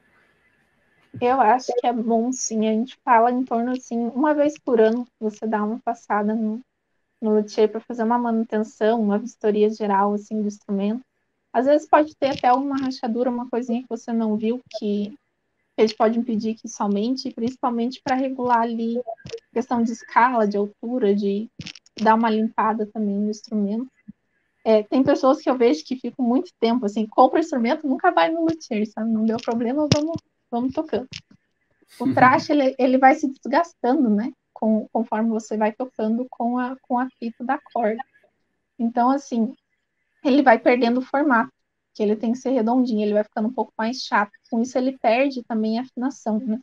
Eu acho que é bom, sim. A gente fala em torno, assim, uma vez por ano, você dá uma passada no luthier para fazer uma manutenção, uma vistoria geral, assim, do instrumento. Às vezes pode ter até uma rachadura, uma coisinha que você não viu, que eles podem pedir que somente, principalmente para regular ali questão de escala, de altura, de dar uma limpada também no instrumento. Tem pessoas que eu vejo que ficam muito tempo, assim, compra o instrumento, nunca vai no luthier, sabe? Não deu problema, vamos tocando. O traste, ele vai se desgastando, né? Conforme você vai tocando com a fita da corda. Então, assim, ele vai perdendo o formato, que ele tem que ser redondinho, ele vai ficando um pouco mais chato. Com isso, ele perde também a afinação, né?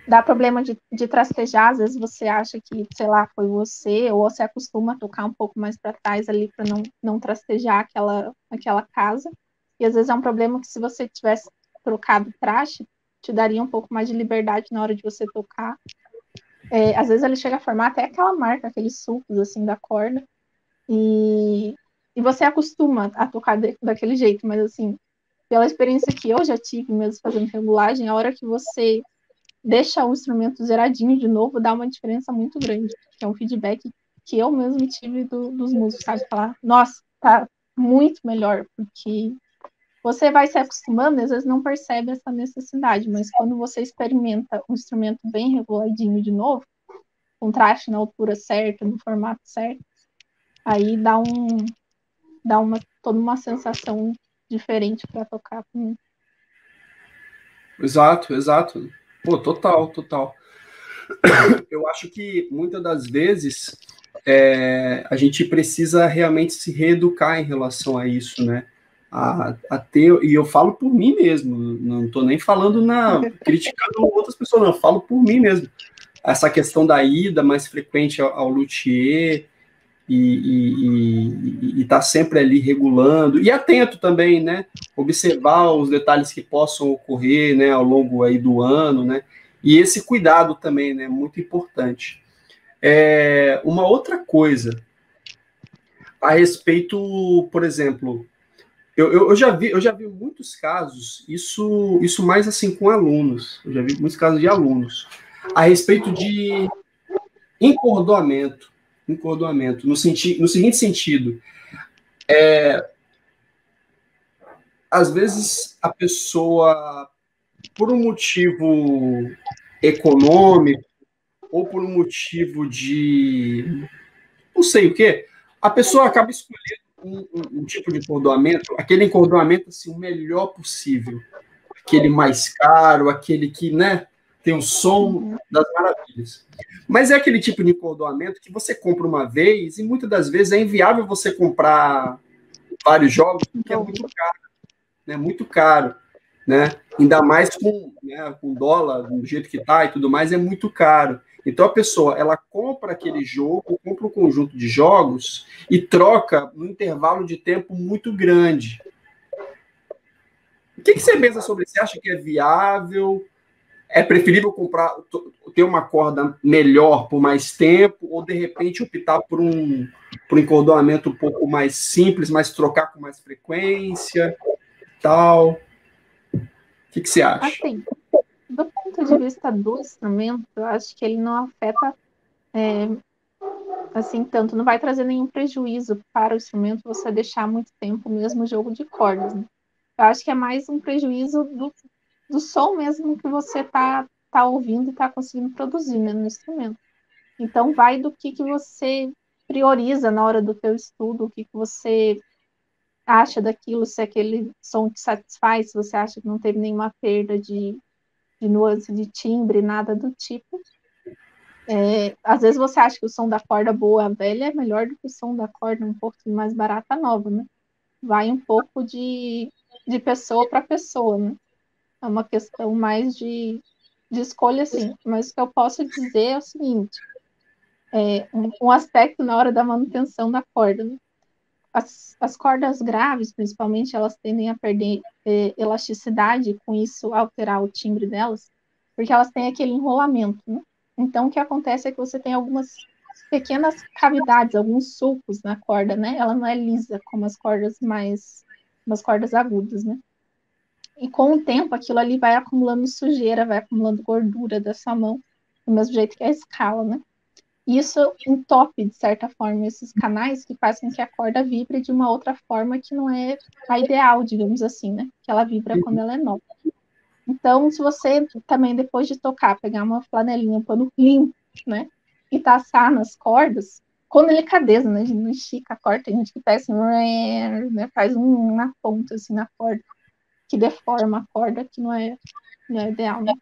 Dá problema de trastejar, às vezes você acha que, sei lá, foi você, ou você acostuma a tocar um pouco mais para trás ali para não trastejar aquela casa. E às vezes é um problema que se você tivesse trocado traste, te daria um pouco mais de liberdade na hora de você tocar. Às vezes ele chega a formar até aquela marca, aqueles sulcos assim da corda, e você acostuma a tocar daquele jeito, mas assim, pela experiência que eu já tive mesmo fazendo regulagem, a hora que você deixa o instrumento zeradinho de novo, dá uma diferença muito grande, que é um feedback que eu mesmo tive dos músicos, sabe? Falar, nossa, tá muito melhor, porque você vai se acostumando e às vezes não percebe essa necessidade, mas quando você experimenta um instrumento bem reguladinho de novo, contraste na altura certa, no formato certo, aí toda uma sensação diferente para tocar. Exato. Pô, total. Eu acho que muitas das vezes a gente precisa realmente se reeducar em relação a isso, né? A ter, e eu falo por mim mesmo, não estou nem falando criticando outras pessoas, não, eu falo por mim mesmo. Essa questão da ida mais frequente ao luthier e tá sempre ali regulando, e atento também, né? Observar os detalhes que possam ocorrer, né, ao longo aí do ano, né? E esse cuidado também, né, muito importante. Uma outra coisa a respeito, por exemplo, eu já vi muitos casos, isso mais assim com alunos, eu já vi muitos casos de alunos, a respeito de encordoamento, no seguinte sentido, às vezes a pessoa, por um motivo econômico, ou por um motivo de não sei o que, a pessoa acaba escolhendo um tipo de encordoamento, aquele encordoamento assim, o melhor possível, aquele mais caro, aquele que, né, tem o som das maravilhas. Mas é aquele tipo de encordoamento que você compra uma vez e muitas das vezes é inviável você comprar vários jogos porque é muito caro, né? Muito caro, né? Ainda mais com dólar do jeito que tá e tudo mais, é muito caro. Então a pessoa, ela compra aquele jogo, compra um conjunto de jogos e troca num intervalo de tempo muito grande. O que você pensa sobre isso? Você acha que é viável? É preferível ter uma corda melhor por mais tempo ou, de repente, optar por um encordoamento um pouco mais simples, mas trocar com mais frequência, tal? O que você acha? Assim, do ponto de vista do instrumento, eu acho que ele não afeta assim tanto, não vai trazer nenhum prejuízo para o instrumento você deixar muito tempo o mesmo jogo de cordas, né? Eu acho que é mais um prejuízo do som mesmo que você tá ouvindo e está conseguindo produzir, né, no instrumento. Então vai do que você prioriza na hora do teu estudo, o que você acha daquilo, se aquele som te satisfaz, se você acha que não teve nenhuma perda de nuance de timbre, nada do tipo. Às vezes você acha que o som da corda boa, velha, é melhor do que o som da corda um pouquinho mais barata, nova, né? Vai um pouco de pessoa para pessoa, né? É uma questão mais de escolha, assim. Mas o que eu posso dizer é o seguinte, um aspecto na hora da manutenção da corda, né? As cordas graves, principalmente, elas tendem a perder elasticidade, com isso alterar o timbre delas, porque elas têm aquele enrolamento, né? Então, o que acontece é que você tem algumas pequenas cavidades, alguns sulcos na corda, né? Ela não é lisa como as cordas agudas, né? E com o tempo, aquilo ali vai acumulando sujeira, vai acumulando gordura da sua mão, do mesmo jeito que a escala, né? Isso entope, de certa forma, esses canais que fazem com que a corda vibre de uma outra forma que não é a ideal, digamos assim, né? Que ela vibra quando ela é nova. Então, se você também, depois de tocar, pegar uma flanelinha, um pano limpo, né? E taçar nas cordas, com delicadeza, né? A gente não estica a corda, tem gente que pega assim, né? Faz uma ponta assim na corda, que deforma a corda, que não é ideal, né?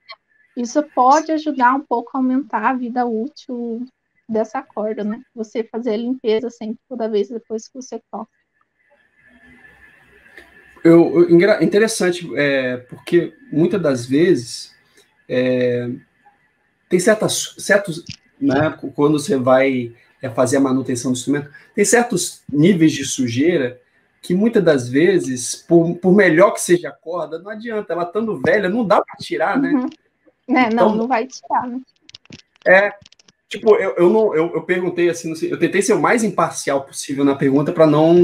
Isso pode ajudar um pouco a aumentar a vida útil dessa corda, né? Você fazer a limpeza sempre, toda vez depois que você toca. Interessante, porque muitas das vezes tem certos, né, quando você vai fazer a manutenção do instrumento, tem certos níveis de sujeira que muitas das vezes, por melhor que seja a corda, não adianta, ela estando velha, não dá para tirar, né? Então, não vai tirar, né? Tipo, eu perguntei assim, eu tentei ser o mais imparcial possível na pergunta para não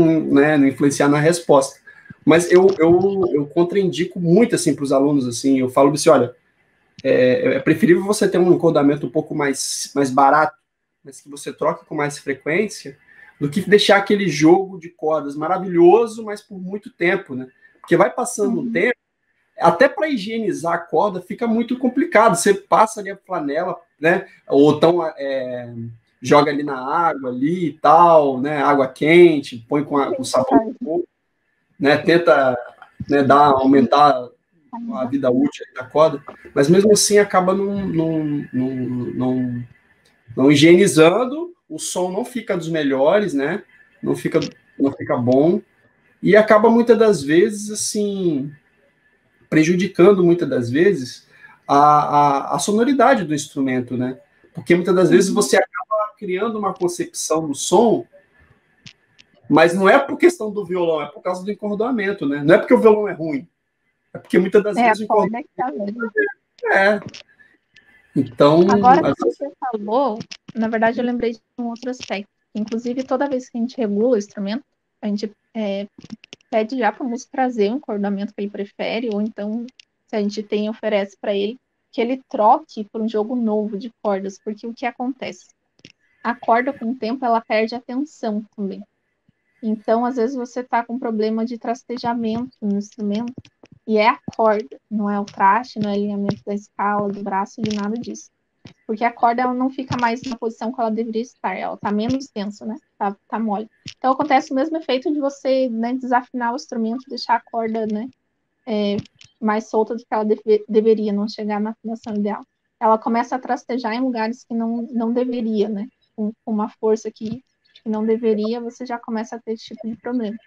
influenciar na resposta. Mas eu contraindico muito assim para os alunos, assim, eu falo assim, olha, é preferível você ter um encordamento um pouco mais barato, mas que você troque com mais frequência, do que deixar aquele jogo de cordas maravilhoso, mas por muito tempo, né? Porque vai passando o tempo, até para higienizar a corda fica muito complicado. Você passa ali a flanela, né? Ou então joga ali na água ali e tal, né? Água quente, põe com sabão, né? Tenta, né, aumentar a vida útil da corda, mas mesmo assim acaba não higienizando, o som não fica dos melhores, né? Não fica bom, e acaba muitas das vezes assim prejudicando muitas das vezes a sonoridade do instrumento, né? Porque muitas das vezes você acaba criando uma concepção do som, mas não é por questão do violão, é por causa do encordoamento, né? Não é porque o violão é ruim, é porque muitas das vezes o encordoamento Então, agora que você falou, na verdade eu lembrei de um outro aspecto. Inclusive, toda vez que a gente regula o instrumento, a gente pede já para o músico trazer o encordamento que ele prefere, ou então, se a gente oferece para ele, que ele troque por um jogo novo de cordas, porque o que acontece? A corda, com o tempo, ela perde a tensão também. Então, às vezes, você está com problema de trastejamento no instrumento, e é a corda, não é o traste, não é o alinhamento da escala, do braço, de nada disso. Porque a corda ela não fica mais na posição que ela deveria estar, ela está menos tensa, né? Tá mole. Então acontece o mesmo efeito de você, né, desafinar o instrumento, deixar a corda, né, mais solta do que ela deveria, não chegar na afinação ideal. Ela começa a trastejar em lugares que não deveria, né? Com uma força que não deveria, você já começa a ter esse tipo de problema.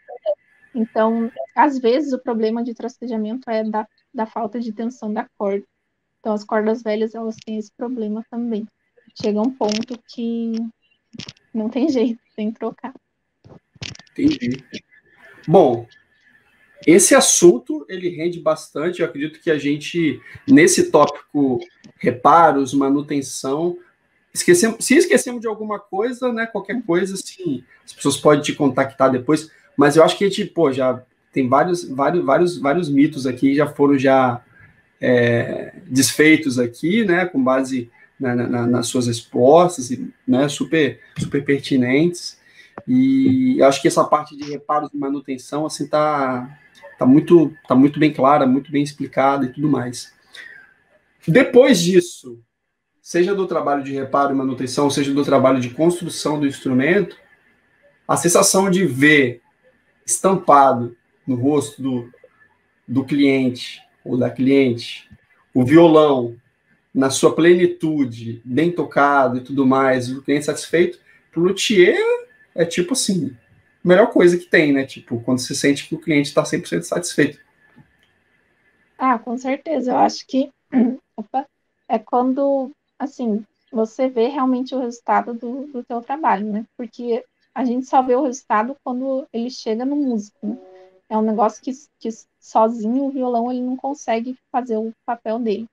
Então, às vezes, o problema de trastejamento é da falta de tensão da corda. Então, as cordas velhas, elas têm esse problema também. Chega um ponto que não tem jeito, tem que trocar. Entendi. Bom, esse assunto, ele rende bastante. Eu acredito que a gente, nesse tópico reparos, manutenção, se esquecemos de alguma coisa, né, qualquer coisa, assim, as pessoas podem te contactar depois, mas eu acho que a gente, já tem vários mitos aqui, já foram desfeitos aqui, né, com base nas suas respostas, né, super pertinentes, e eu acho que essa parte de reparos e manutenção, assim, tá muito bem clara, muito bem explicada e tudo mais. Depois disso, seja do trabalho de reparo e manutenção, seja do trabalho de construção do instrumento, a sensação de ver estampado no rosto do cliente ou da cliente o violão na sua plenitude, bem tocado e tudo mais, o cliente satisfeito, para o luthier é tipo assim, a melhor coisa que tem, né? Tipo, quando você sente que o cliente está 100% satisfeito. Ah, com certeza. Eu acho que é quando, assim, você vê realmente o resultado do teu trabalho, né? Porque a gente só vê o resultado quando ele chega no músico, né? É um negócio que sozinho o violão ele não consegue fazer o papel dele.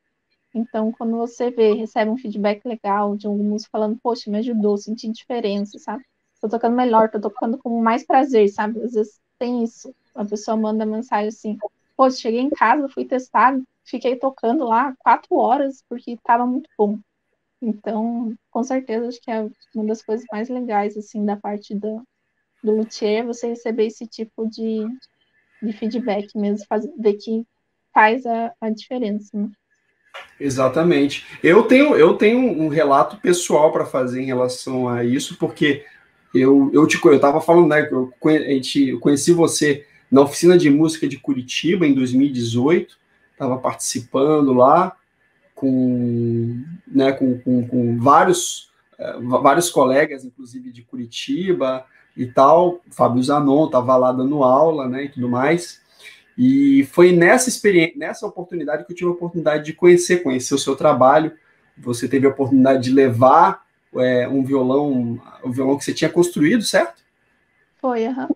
Então, quando você recebe um feedback legal de um músico falando, poxa, me ajudou, senti diferença, sabe? Tô tocando melhor, tô tocando com mais prazer, sabe? Às vezes tem isso. A pessoa manda mensagem assim, poxa, cheguei em casa, fui testar, fiquei tocando lá 4 horas porque estava muito bom. Então, com certeza, acho que é uma das coisas mais legais, assim, da parte do luthier, você receber esse tipo de feedback mesmo, ver que faz a diferença, né? Exatamente. Eu tenho um relato pessoal para fazer em relação a isso, porque eu estava falando, né, que eu conheci você na oficina de música de Curitiba em 2018, estava participando lá com vários colegas, inclusive de Curitiba e tal. Fábio Zanon estava lá dando aula, né, e tudo mais. E foi nessa experiência, nessa oportunidade que eu tive a oportunidade de conhecer o seu trabalho. Você teve a oportunidade de levar um violão, o violão que você tinha construído, certo? Foi, aham.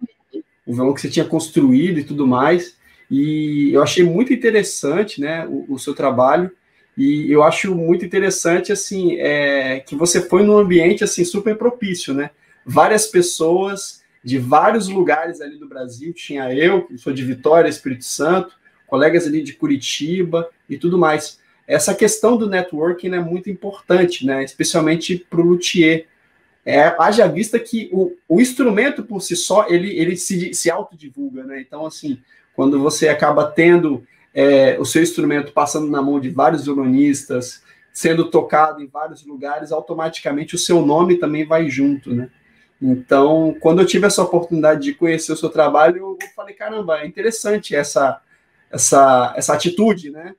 O violão que você tinha construído e tudo mais. E eu achei muito interessante, né, o seu trabalho. E eu acho muito interessante, assim, que você foi num ambiente, assim, super propício, né? Várias pessoas de vários lugares ali do Brasil, eu, que sou de Vitória, Espírito Santo, colegas ali de Curitiba e tudo mais. essa questão do networking é muito importante, né? Especialmente para o luthier. Haja vista que o instrumento por si só, ele se autodivulga, né? Então, assim, quando você acaba tendo o seu instrumento passando na mão de vários violonistas, sendo tocado em vários lugares, automaticamente o seu nome também vai junto, né? Então, quando eu tive essa oportunidade de conhecer o seu trabalho, eu falei, caramba, é interessante essa atitude, né?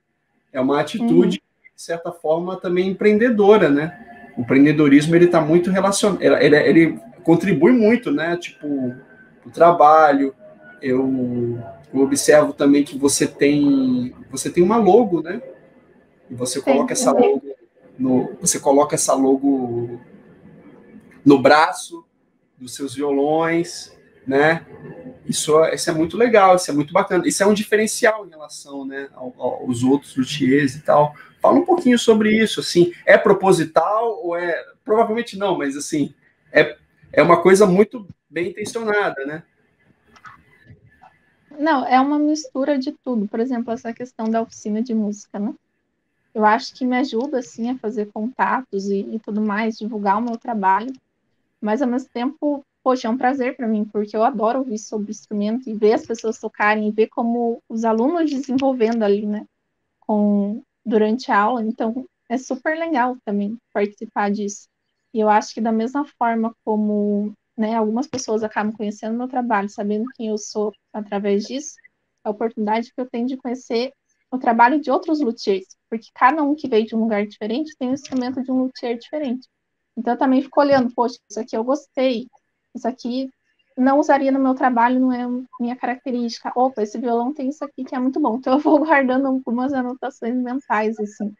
É uma atitude, de certa forma, também empreendedora, né? O empreendedorismo, ele está muito relacionado, ele contribui muito, né? Tipo, o trabalho, eu observo também que você tem uma logo, né? E você coloca essa logo no braço dos seus violões, né? Isso é muito legal, isso é muito bacana. Isso é um diferencial em relação, né, aos outros luthiers e tal. Fala um pouquinho sobre isso, assim, é proposital ou é... Provavelmente não, mas, assim, é uma coisa muito bem intencionada, né? Não, é uma mistura de tudo. Por exemplo, essa questão da oficina de música, né? Eu acho que me ajuda, assim, a fazer contatos e tudo mais, divulgar o meu trabalho, mas, ao mesmo tempo, poxa, é um prazer para mim, porque eu adoro ouvir sobre o instrumento e ver as pessoas tocarem, e ver como os alunos desenvolvendo ali, né, durante a aula. Então, é super legal também participar disso. E eu acho que da mesma forma como, né, algumas pessoas acabam conhecendo meu trabalho, sabendo quem eu sou através disso, a oportunidade que eu tenho de conhecer o trabalho de outros luthiers, porque cada um que veio de um lugar diferente tem um instrumento de um luthier diferente. Então, eu também fico olhando, poxa, isso aqui eu gostei, isso aqui não usaria no meu trabalho, não é minha característica. Opa, esse violão tem isso aqui que é muito bom. Então, eu vou guardando algumas anotações mentais, assim.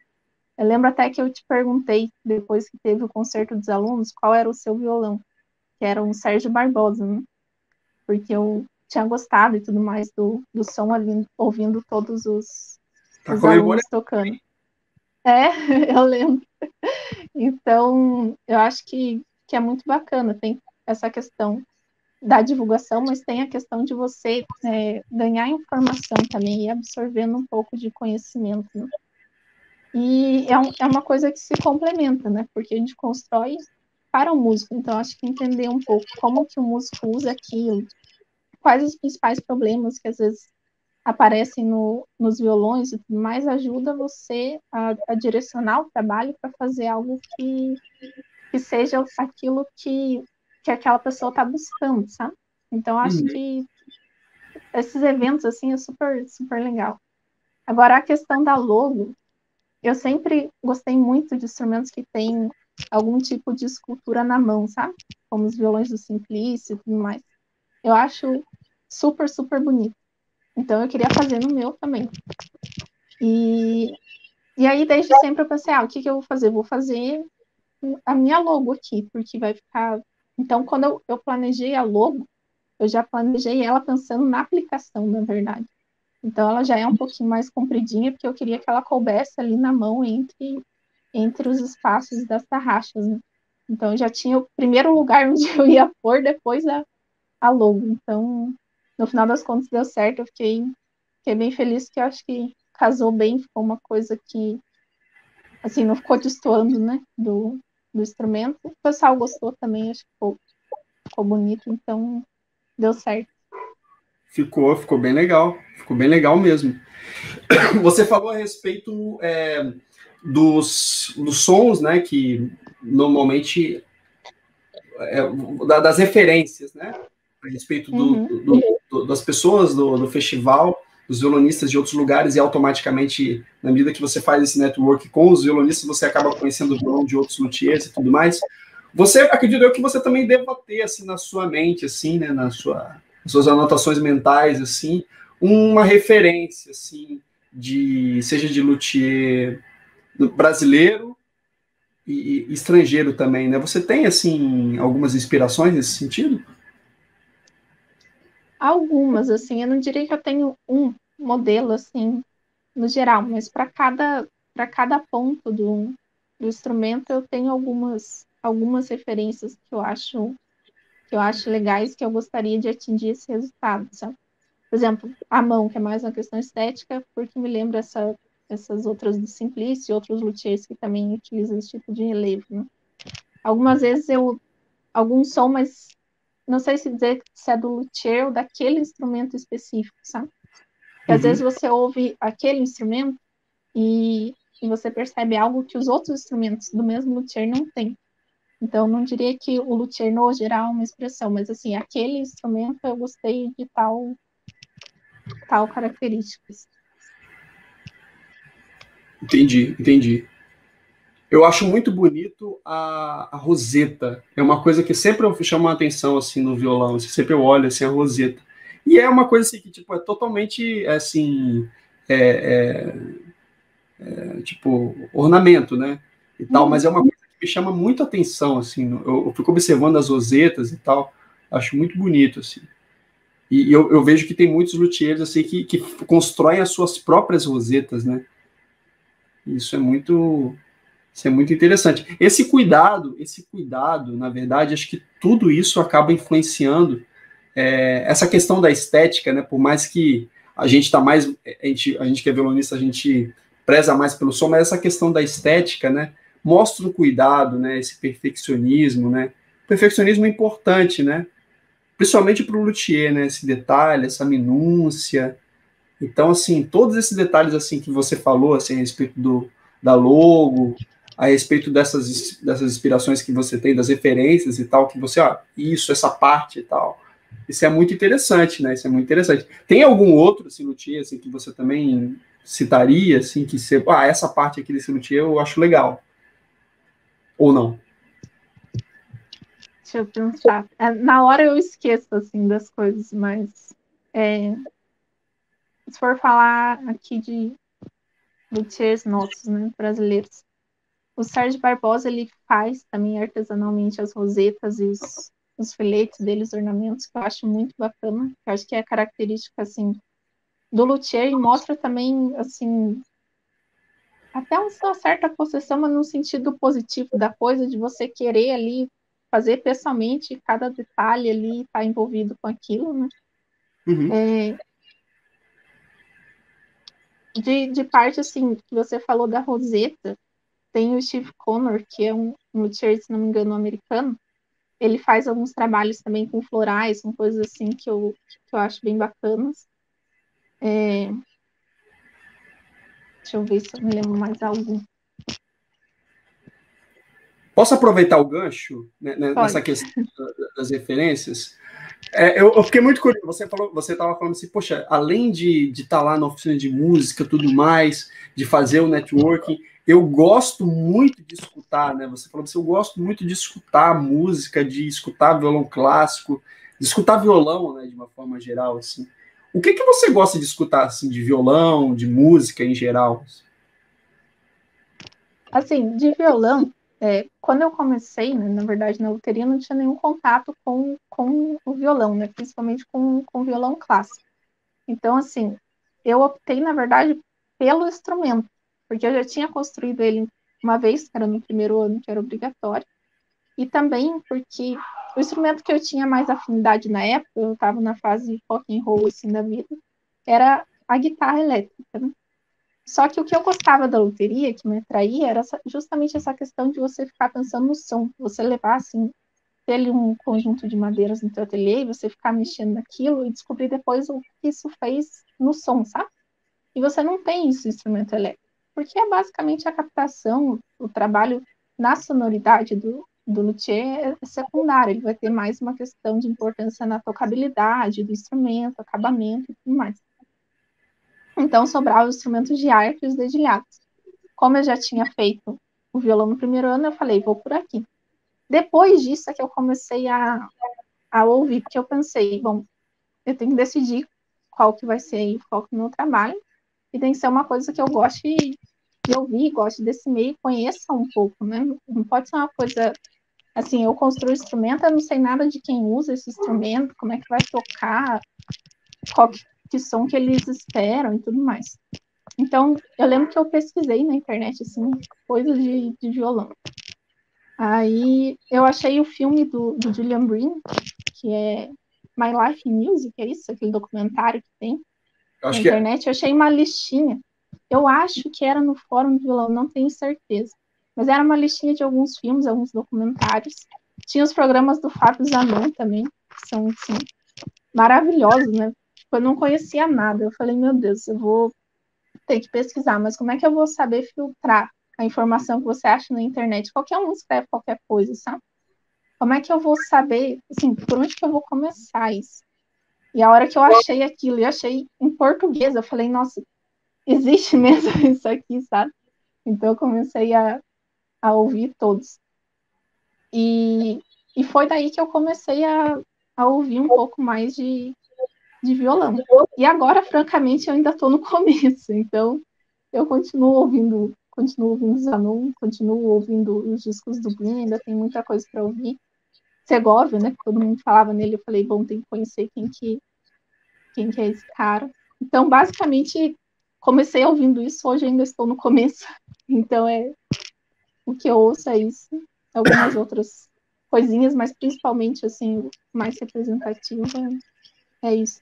Eu lembro até que eu te perguntei, depois que teve o concerto dos alunos, qual era o seu violão, que era um Sérgio Barbosa, né? Porque eu tinha gostado e tudo mais do som ali, ouvindo todos Tá os comemorando. alunos tocando. Eu lembro. Então, eu acho que é muito bacana. Tem essa questão da divulgação, mas tem a questão de você ganhar informação também e absorvendo um pouco de conhecimento, né? E é uma coisa que se complementa, né? Porque a gente constrói para o músico. Então, acho que entender um pouco como que o músico usa aquilo, quais os principais problemas que às vezes aparecem nos violões e tudo mais, ajuda você a direcionar o trabalho para fazer algo que seja aquilo que aquela pessoa está buscando, sabe? Então, acho que esses eventos, assim, é super, super legal. Agora, a questão da logo, eu sempre gostei muito de instrumentos que têm algum tipo de escultura na mão, sabe? Como os violões do Simplício e tudo mais. Eu acho super, super bonito. Então, eu queria fazer no meu também. E aí, desde sempre, eu pensei, o que eu vou fazer? Vou fazer a minha logo aqui, porque vai ficar... Então, quando eu planejei a logo, eu já planejei ela pensando na aplicação, na verdade. Então, ela já é um pouquinho mais compridinha, porque eu queria que ela coubesse ali na mão entre os espaços das tarraxas, né? Então, eu já tinha o primeiro lugar onde eu ia pôr depois a logo. Então, no final das contas, deu certo. Eu fiquei bem feliz, que eu acho que casou bem, ficou uma coisa que, assim, não ficou destoando, né, do instrumento. O pessoal gostou também, acho que ficou bonito, então deu certo. Ficou bem legal mesmo. Você falou a respeito dos sons, né, que normalmente das referências, né, a respeito das pessoas do festival, dos violonistas de outros lugares, e automaticamente, na medida que você faz esse network com os violonistas, você acaba conhecendo o violão de outros luthiers e tudo mais. Você, acredito eu que você também deva ter, assim, na sua mente, assim, né, nas suas anotações mentais, assim, uma referência, assim, seja de luthier brasileiro e estrangeiro também, né? Você tem, assim, algumas inspirações nesse sentido? Algumas, assim, eu não diria que eu tenho um modelo, assim, no geral, mas para cada ponto do instrumento eu tenho algumas referências que eu acho legais, que eu gostaria de atingir esse resultado, sabe? Por exemplo, a mão, que é mais uma questão estética, porque me lembra essas outras do Simplice e outros luthiers que também utilizam esse tipo de relevo, né? Algumas vezes algum som, mas não sei se dizer se é do luthier ou daquele instrumento específico, sabe? Porque às vezes você ouve aquele instrumento e você percebe algo que os outros instrumentos do mesmo luthier não têm. Então, não diria que o luthier, no geral, é uma expressão, mas, assim, aquele instrumento eu gostei de tal características. Entendi. Eu acho muito bonito a roseta. É uma coisa que sempre eu chamo a atenção assim no violão. Assim, sempre eu olho assim a roseta. E é uma coisa assim, que tipo é totalmente assim é, tipo ornamento, né? E tal. Mas é uma coisa que me chama muito a atenção assim. Eu fico observando as rosetas e tal. Acho muito bonito assim. E eu vejo que tem muitos luthiers assim que constroem as suas próprias rosetas, né? Isso é muito Isso é muito interessante. Esse cuidado, na verdade, acho que tudo isso acaba influenciando essa questão da estética, né? Por mais que a gente está mais, a gente que é violonista, a gente preza mais pelo som, mas essa questão da estética, né? Mostra o cuidado, né? Esse perfeccionismo, né? O perfeccionismo é importante, né? Principalmente para o luthier, né? Esse detalhe, essa minúcia. Então, assim, todos esses detalhes assim que você falou, assim, a respeito da logo, a respeito dessas inspirações que você tem, das referências e tal, que você, isso, essa parte e tal. Isso é muito interessante, né? Isso é muito interessante. Tem algum outro assim, luthier assim, que você também citaria, assim, que você, essa parte aqui desse luthier eu acho legal. Ou não? Deixa eu pensar. Na hora eu esqueço, assim, das coisas, mas se for falar aqui de luthiers nossos, né, brasileiros, o Sérgio Barbosa, ele faz também artesanalmente as rosetas e os filetes deles, ornamentos, que eu acho muito bacana, eu acho que é característica, assim, do luthier e mostra também, assim, até uma certa possessão, mas no sentido positivo da coisa, de você querer ali fazer pessoalmente cada detalhe ali, estar envolvido com aquilo, né? Uhum. De parte, assim, que você falou da Rosetta, tem o Steve Connor, que é um luthier, se não me engano, americano. Ele faz alguns trabalhos também com florais, com coisas assim que eu acho bem bacanas. Deixa eu ver se eu me lembro mais algum. Posso aproveitar o gancho, né, nessa Pode. questão das referências? Eu fiquei muito curioso. Você estava falando assim, poxa, além de estar lá na oficina de música, tudo mais, de fazer o networking, eu gosto muito de escutar, né? Você falou assim, eu gosto muito de escutar música, de escutar violão clássico, de escutar violão, né, de uma forma geral, assim. O que você gosta de escutar, assim, de violão, de música em geral? Assim, de violão, quando eu comecei, né, na verdade, na loteria, não tinha nenhum contato com o violão, né, principalmente com o violão clássico. Então, assim, eu optei, na verdade, pelo instrumento, porque eu já tinha construído ele uma vez, que era no primeiro ano, que era obrigatório, e também porque o instrumento que eu tinha mais afinidade na época, eu estava na fase rock and roll, assim, da vida, era a guitarra elétrica, né? Só que o que eu gostava da loteria, que me atraía, era justamente essa questão de você ficar pensando no som, você levar, assim, ter ali um conjunto de madeiras no teu ateliê e você ficar mexendo naquilo e descobrir depois o que isso fez no som, sabe? E você não tem isso no instrumento elétrico, porque é basicamente a captação, o trabalho na sonoridade do luthier é secundário, ele vai ter mais uma questão de importância na tocabilidade do instrumento, acabamento e tudo mais. Então, sobravam os instrumentos de arco e os dedilhados. Como eu já tinha feito o violão no primeiro ano, eu falei, vou por aqui. Depois disso é que eu comecei a ouvir, porque eu pensei, bom, eu tenho que decidir qual que vai ser o foco do meu trabalho, e tem que ser uma coisa que eu goste de ouvir, goste desse meio, conheça um pouco, né? Não pode ser uma coisa assim, eu construo instrumento, eu não sei nada de quem usa esse instrumento, como é que vai tocar, qual que som que eles esperam e tudo mais. Então, eu lembro que eu pesquisei na internet, assim, coisas de violão. Aí, eu achei o filme do Julian Green, que é My Life in Music, é isso? Aquele documentário que tem Eu na acho que é. internet. Eu achei uma listinha Eu acho que era no Fórum do Violão, não tenho certeza. Mas era uma listinha de alguns filmes, alguns documentários. Tinha os programas do Fábio Zanon também, que são, assim, maravilhosos, né? Tipo, eu não conhecia nada. Eu falei, meu Deus, eu vou ter que pesquisar, mas como é que eu vou saber filtrar a informação que você acha na internet? Qualquer um escreve qualquer coisa, sabe? Como é que eu vou saber, assim, por onde que eu vou começar isso? E a hora que eu achei aquilo, e achei em português, eu falei, nossa, existe mesmo isso aqui, sabe? Então eu comecei a ouvir todos. E foi daí que eu comecei a ouvir um pouco mais de violão. E agora, francamente, eu ainda estou no começo, então eu continuo ouvindo Zanon, continuo ouvindo os discos do Blin, ainda tem muita coisa para ouvir. Segovia, né, que todo mundo falava nele, eu falei, bom, tem que conhecer quem que é esse cara. Então, basicamente, comecei ouvindo isso, hoje ainda estou no começo, então o que eu ouço é isso, algumas outras coisinhas, mas principalmente, assim, o mais representativo é isso.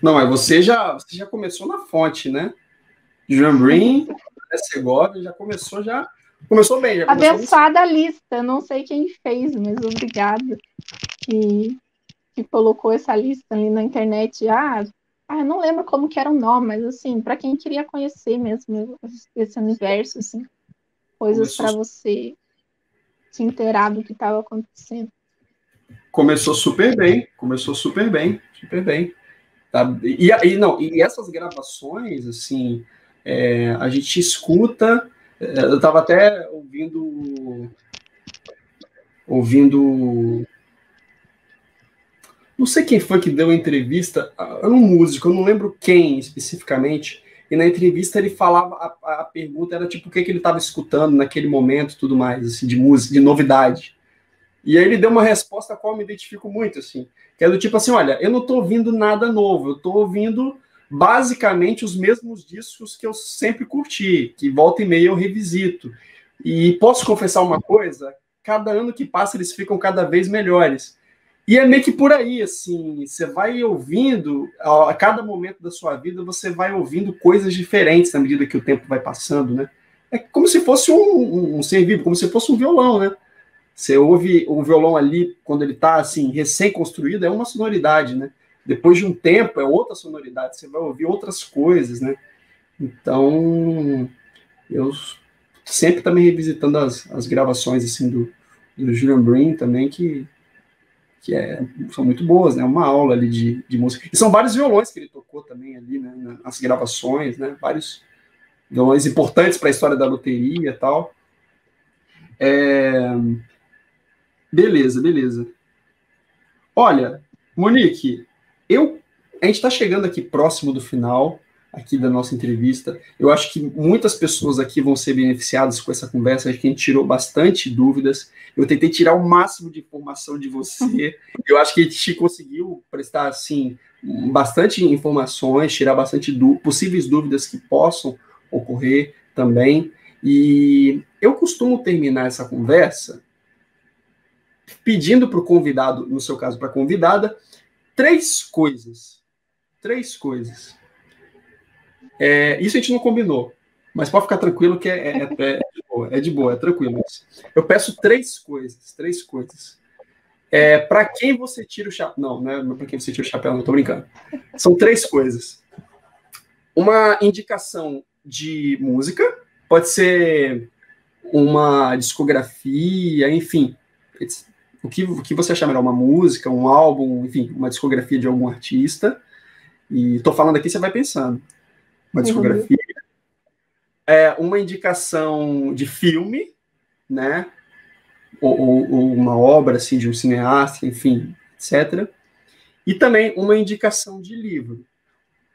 Não, você já começou na fonte, né? Joan Green, Segovia, começou bem, já começou Abençoada a lista, não sei quem fez, mas obrigada que colocou essa lista ali na internet. Eu não lembro como que era o nome, mas assim, para quem queria conhecer mesmo esse universo, assim, coisas para você se inteirar do que estava acontecendo. Começou super bem, super bem. Tá? E essas gravações, assim, a gente escuta. Eu estava até ouvindo. Não sei quem foi que deu a entrevista, era um músico, eu não lembro quem especificamente. E na entrevista ele falava, a pergunta era tipo o que ele estava escutando naquele momento, tudo mais, assim, de música, de novidade. E aí ele deu uma resposta a qual eu me identifico muito, assim, que é do tipo assim, olha, eu não estou ouvindo nada novo, eu estou ouvindo basicamente os mesmos discos que eu sempre curti, que volta e meia eu revisito. E posso confessar uma coisa? Cada ano que passa eles ficam cada vez melhores. E é meio que por aí, assim, você vai ouvindo, a cada momento da sua vida, você vai ouvindo coisas diferentes na medida que o tempo vai passando, né? É como se fosse um ser vivo, como se fosse um violão, né? Você ouve o violão ali, quando ele está assim, recém-construído, é uma sonoridade, né? Depois de um tempo, é outra sonoridade, você vai ouvir outras coisas, né? Então, eu sempre também revisitando as gravações assim, do Julian Green também, são muito boas, né? Uma aula ali de música. E são vários violões que ele tocou também ali, né? Nas gravações, né? Vários violões importantes para a história da loteria e tal. Beleza. Olha, Monique, a gente está chegando aqui próximo do final aqui da nossa entrevista. Eu acho que muitas pessoas aqui vão ser beneficiadas com essa conversa. Acho que a gente tirou bastante dúvidas. Eu tentei tirar o máximo de informação de você. Eu acho que a gente conseguiu prestar assim bastante informações, tirar bastante possíveis dúvidas que possam ocorrer também. E eu costumo terminar essa conversa pedindo para o convidado, no seu caso, para a convidada, três coisas. Isso a gente não combinou, mas pode ficar tranquilo que é de boa, é tranquilo. Eu peço três coisas. Para quem você tira o chapéu? Não é para quem você tira o chapéu, não, tô brincando. São três coisas. Uma indicação de música, pode ser uma discografia, enfim, o que você achar melhor, uma música, um álbum, enfim, uma discografia de algum artista. E tô falando aqui, você vai pensando. Uma discografia. Uma indicação de filme, né? Ou uma obra assim, de um cineasta, enfim, etc. E também uma indicação de livro.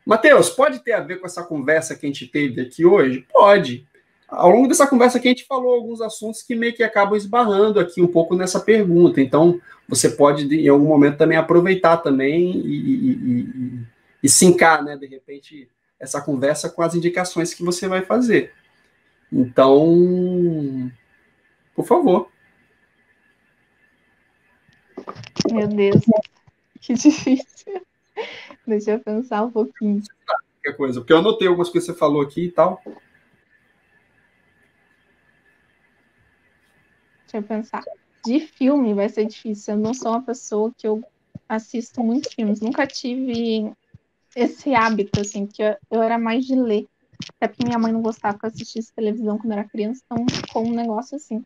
Matheus, pode ter a ver com essa conversa que a gente teve aqui hoje? Pode. Ao longo dessa conversa aqui, a gente falou alguns assuntos que meio que acabam esbarrando aqui um pouco nessa pergunta. Então, você pode, em algum momento, também aproveitar também e sincar, né, de repente, essa conversa com as indicações que você vai fazer. Então, por favor. Meu Deus, que difícil. Deixa eu pensar um pouquinho. qualquer coisa, porque eu anotei algumas coisas que você falou aqui e tal. Deixa eu pensar. De filme vai ser difícil. Eu não sou uma pessoa que eu assisto muitos filmes. Nunca tive esse hábito, assim, que eu era mais de ler. Até porque minha mãe não gostava que eu assistisse televisão quando eu era criança, então ficou um negócio assim.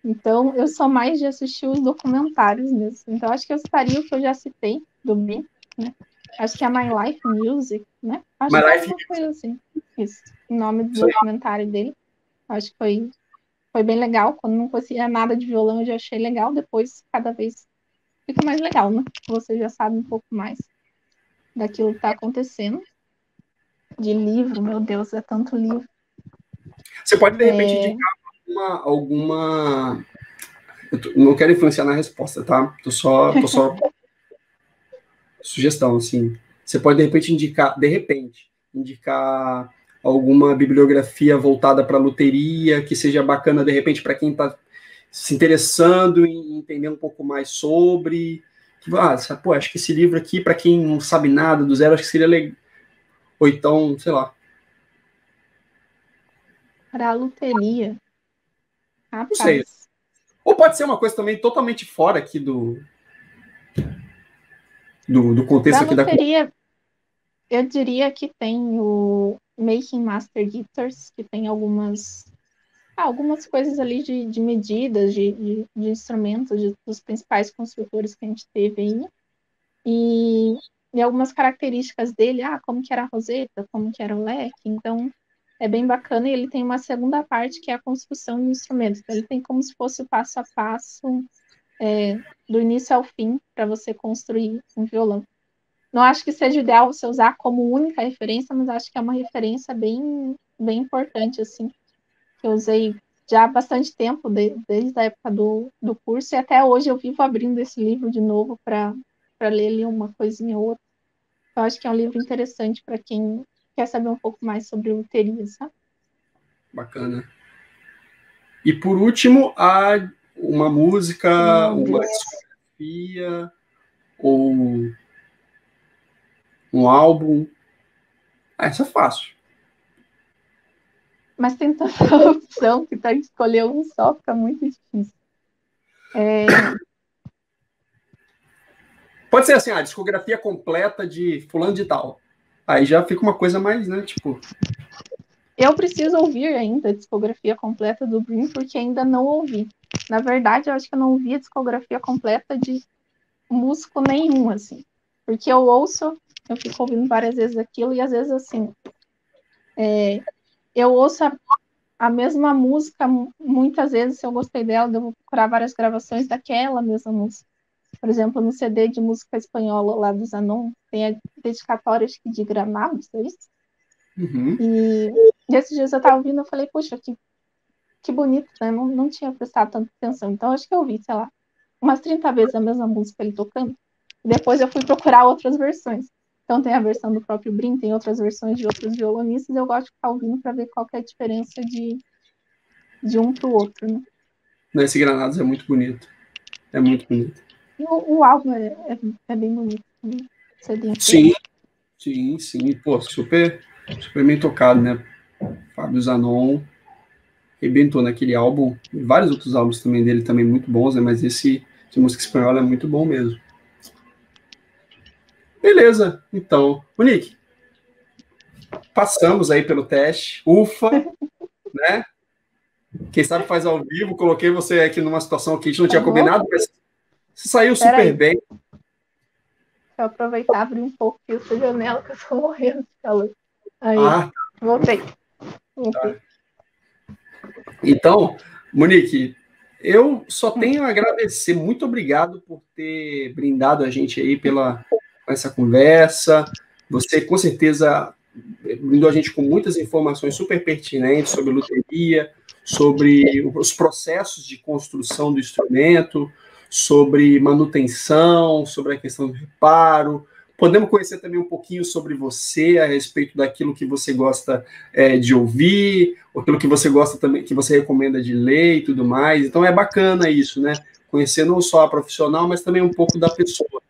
Então, eu sou mais de assistir os documentários mesmo. Então, acho que eu citaria o que eu já citei, do Brin, né? Acho que é My Life Music, né? Acho My que é Life, alguma coisa assim. Isso. O nome do isso aí. documentário dele. Acho que foi bem legal. Quando não conhecia nada de violão, eu já achei legal. Depois, cada vez fica mais legal, né? Você já sabe um pouco mais daquilo que está acontecendo. De livro, meu Deus, é tanto livro. Você pode, de repente, indicar alguma... Não quero influenciar na resposta, tá? Tô só sugestão, assim. Você pode, de repente, indicar alguma bibliografia voltada para loteria, que seja bacana, de repente, para quem está se interessando em entender um pouco mais sobre. Pô, acho que esse livro aqui, para quem não sabe nada do zero, acho que seria legal. Ou então, sei lá. Para a loteria, Não sei. rapaz. Ou pode ser uma coisa também totalmente fora aqui do contexto Para aqui da. loteria, eu diria que tem o Making Master Guitars, que tem algumas coisas ali de medidas, de instrumentos, dos principais construtores que a gente teve aí. E algumas características dele, como que era a roseta, como que era o leque. Então, é bem bacana. E ele tem uma segunda parte, que é a construção de instrumentos. Então, ele tem como se fosse o passo a passo, do início ao fim, para você construir um violão. Não acho que seja ideal você usar como única referência, mas acho que é uma referência bem, bem importante, assim, que eu usei já há bastante tempo, desde a época do curso, e até hoje eu vivo abrindo esse livro de novo para ler ali uma coisinha ou outra. Eu acho que é um livro interessante para quem quer saber um pouco mais sobre loteria, sabe? Bacana. E por último, há uma música, Meu uma Deus. discografia ou um álbum. Essa é fácil. Mas tem tanta opção que tem que escolher um só, fica muito difícil. Pode ser assim, a discografia completa de fulano de tal. Aí já fica uma coisa mais, né, tipo... Eu preciso ouvir ainda a discografia completa do Brin, porque ainda não ouvi. Na verdade, eu acho que eu não ouvi a discografia completa de músico nenhum, assim. Porque eu ouço, eu fico ouvindo várias vezes aquilo, e às vezes, assim, eu ouço a mesma música muitas vezes, se eu gostei dela, eu vou procurar várias gravações daquela mesma música. Por exemplo, no CD de música espanhola lá do Zanon, tem a dedicatória, acho que de Granados, é isso? Uhum. E esses dias eu tava ouvindo, eu falei, puxa, que bonito, né? Não tinha prestado tanta atenção. Então, acho que eu ouvi, sei lá, umas 30 vezes a mesma música ele tocando. E depois eu fui procurar outras versões. Então, tem a versão do próprio Brin, tem outras versões de outros violonistas. Eu gosto de ficar ouvindo para ver qual que é a diferença de um para o outro, né? Esse Granados é muito bonito. É muito bonito. E o álbum é bem bonito também. CD inteiro. Sim, sim, sim. Pô, super, super bem tocado, né? Fábio Zanon arrebentou naquele álbum. E vários outros álbuns também dele também muito bons, né? Mas esse de música espanhola é muito bom mesmo. Beleza, então. Monique, passamos aí pelo teste. Ufa, né? Quem sabe faz ao vivo. Coloquei você aqui numa situação que a gente não tinha combinado, mas você saiu super bem. Deixa eu aproveitar e abrir um pouco aqui essa janela, que eu tô morrendo de calor. Aí, voltei. Tá. Então, Monique, eu só tenho a agradecer. Muito obrigado por ter brindado a gente aí com essa conversa. Você, com certeza, brindou a gente com muitas informações super pertinentes sobre loteria, sobre os processos de construção do instrumento, sobre manutenção, sobre a questão do reparo. Podemos conhecer também um pouquinho sobre você, a respeito daquilo que você gosta de ouvir, aquilo que você gosta também, que você recomenda de ler e tudo mais. Então é bacana isso, né? Conhecer não só a profissional, mas também um pouco da pessoa.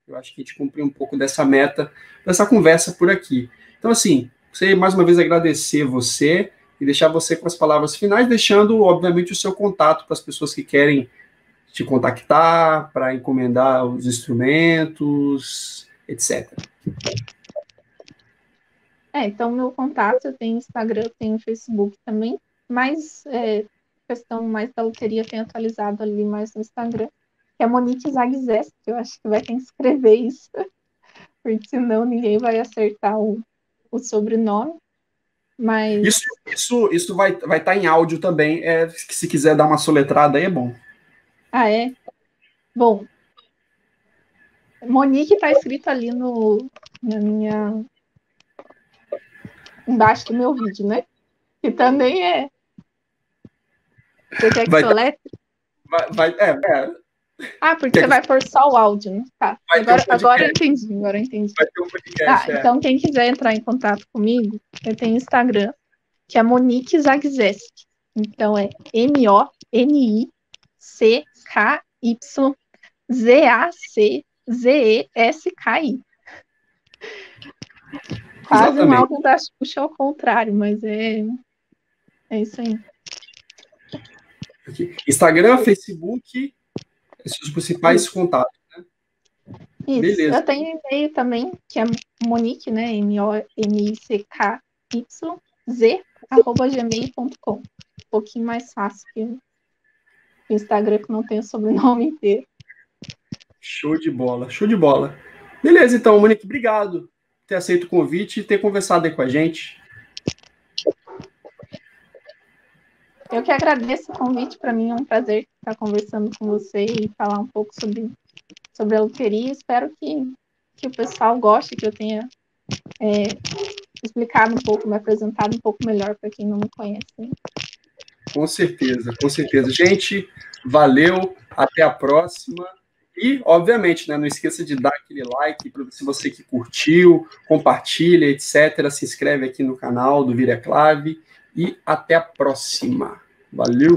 Eu acho que a gente cumpriu um pouco dessa meta, dessa conversa por aqui. Então, assim, mais uma vez agradecer você e deixar você com as palavras finais, deixando, obviamente, o seu contato para as pessoas que querem te contactar, para encomendar os instrumentos, etc. Então, meu contato, eu tenho Instagram, eu tenho Facebook também, mas questão mais da loteria eu tenho atualizado ali mais no Instagram, que é Monique Zagzes, que eu acho que vai ter que escrever isso, porque senão ninguém vai acertar o sobrenome. Mas isso vai estar em áudio também. Se quiser dar uma soletrada aí, é bom. É? Bom, Monique está escrito ali na minha... embaixo do meu vídeo, né? Que também é... Você quer que soletre? Porque você vai pôr só o áudio, né? Tá. Agora eu entendi. Vai ter um podcast, Então, quem quiser entrar em contato comigo, eu tenho Instagram, que é Monique Zagzeski. Então, é MoniqueZagzeski. Quase um álbum da Xuxa ao contrário, mas é isso aí. Instagram, Facebook, esses os principais contatos, né? Isso. Beleza. Eu tenho e-mail também, que é Monique, né? MoniCKYZ@gmail.com. Um pouquinho mais fácil que o Instagram, que não tem o sobrenome inteiro. Show de bola, show de bola. Beleza, então, Monique, obrigado por ter aceito o convite e ter conversado aí com a gente. Eu que agradeço o convite, para mim é um prazer estar conversando com você e falar um pouco sobre a loteria. Espero que o pessoal goste, que eu tenha explicado um pouco, me apresentado um pouco melhor para quem não me conhece. Com certeza, com certeza. Gente, valeu, até a próxima. E, obviamente, né, não esqueça de dar aquele like, se você que curtiu, compartilha, etc. Se inscreve aqui no canal do Vira Clave. E até a próxima. Valeu!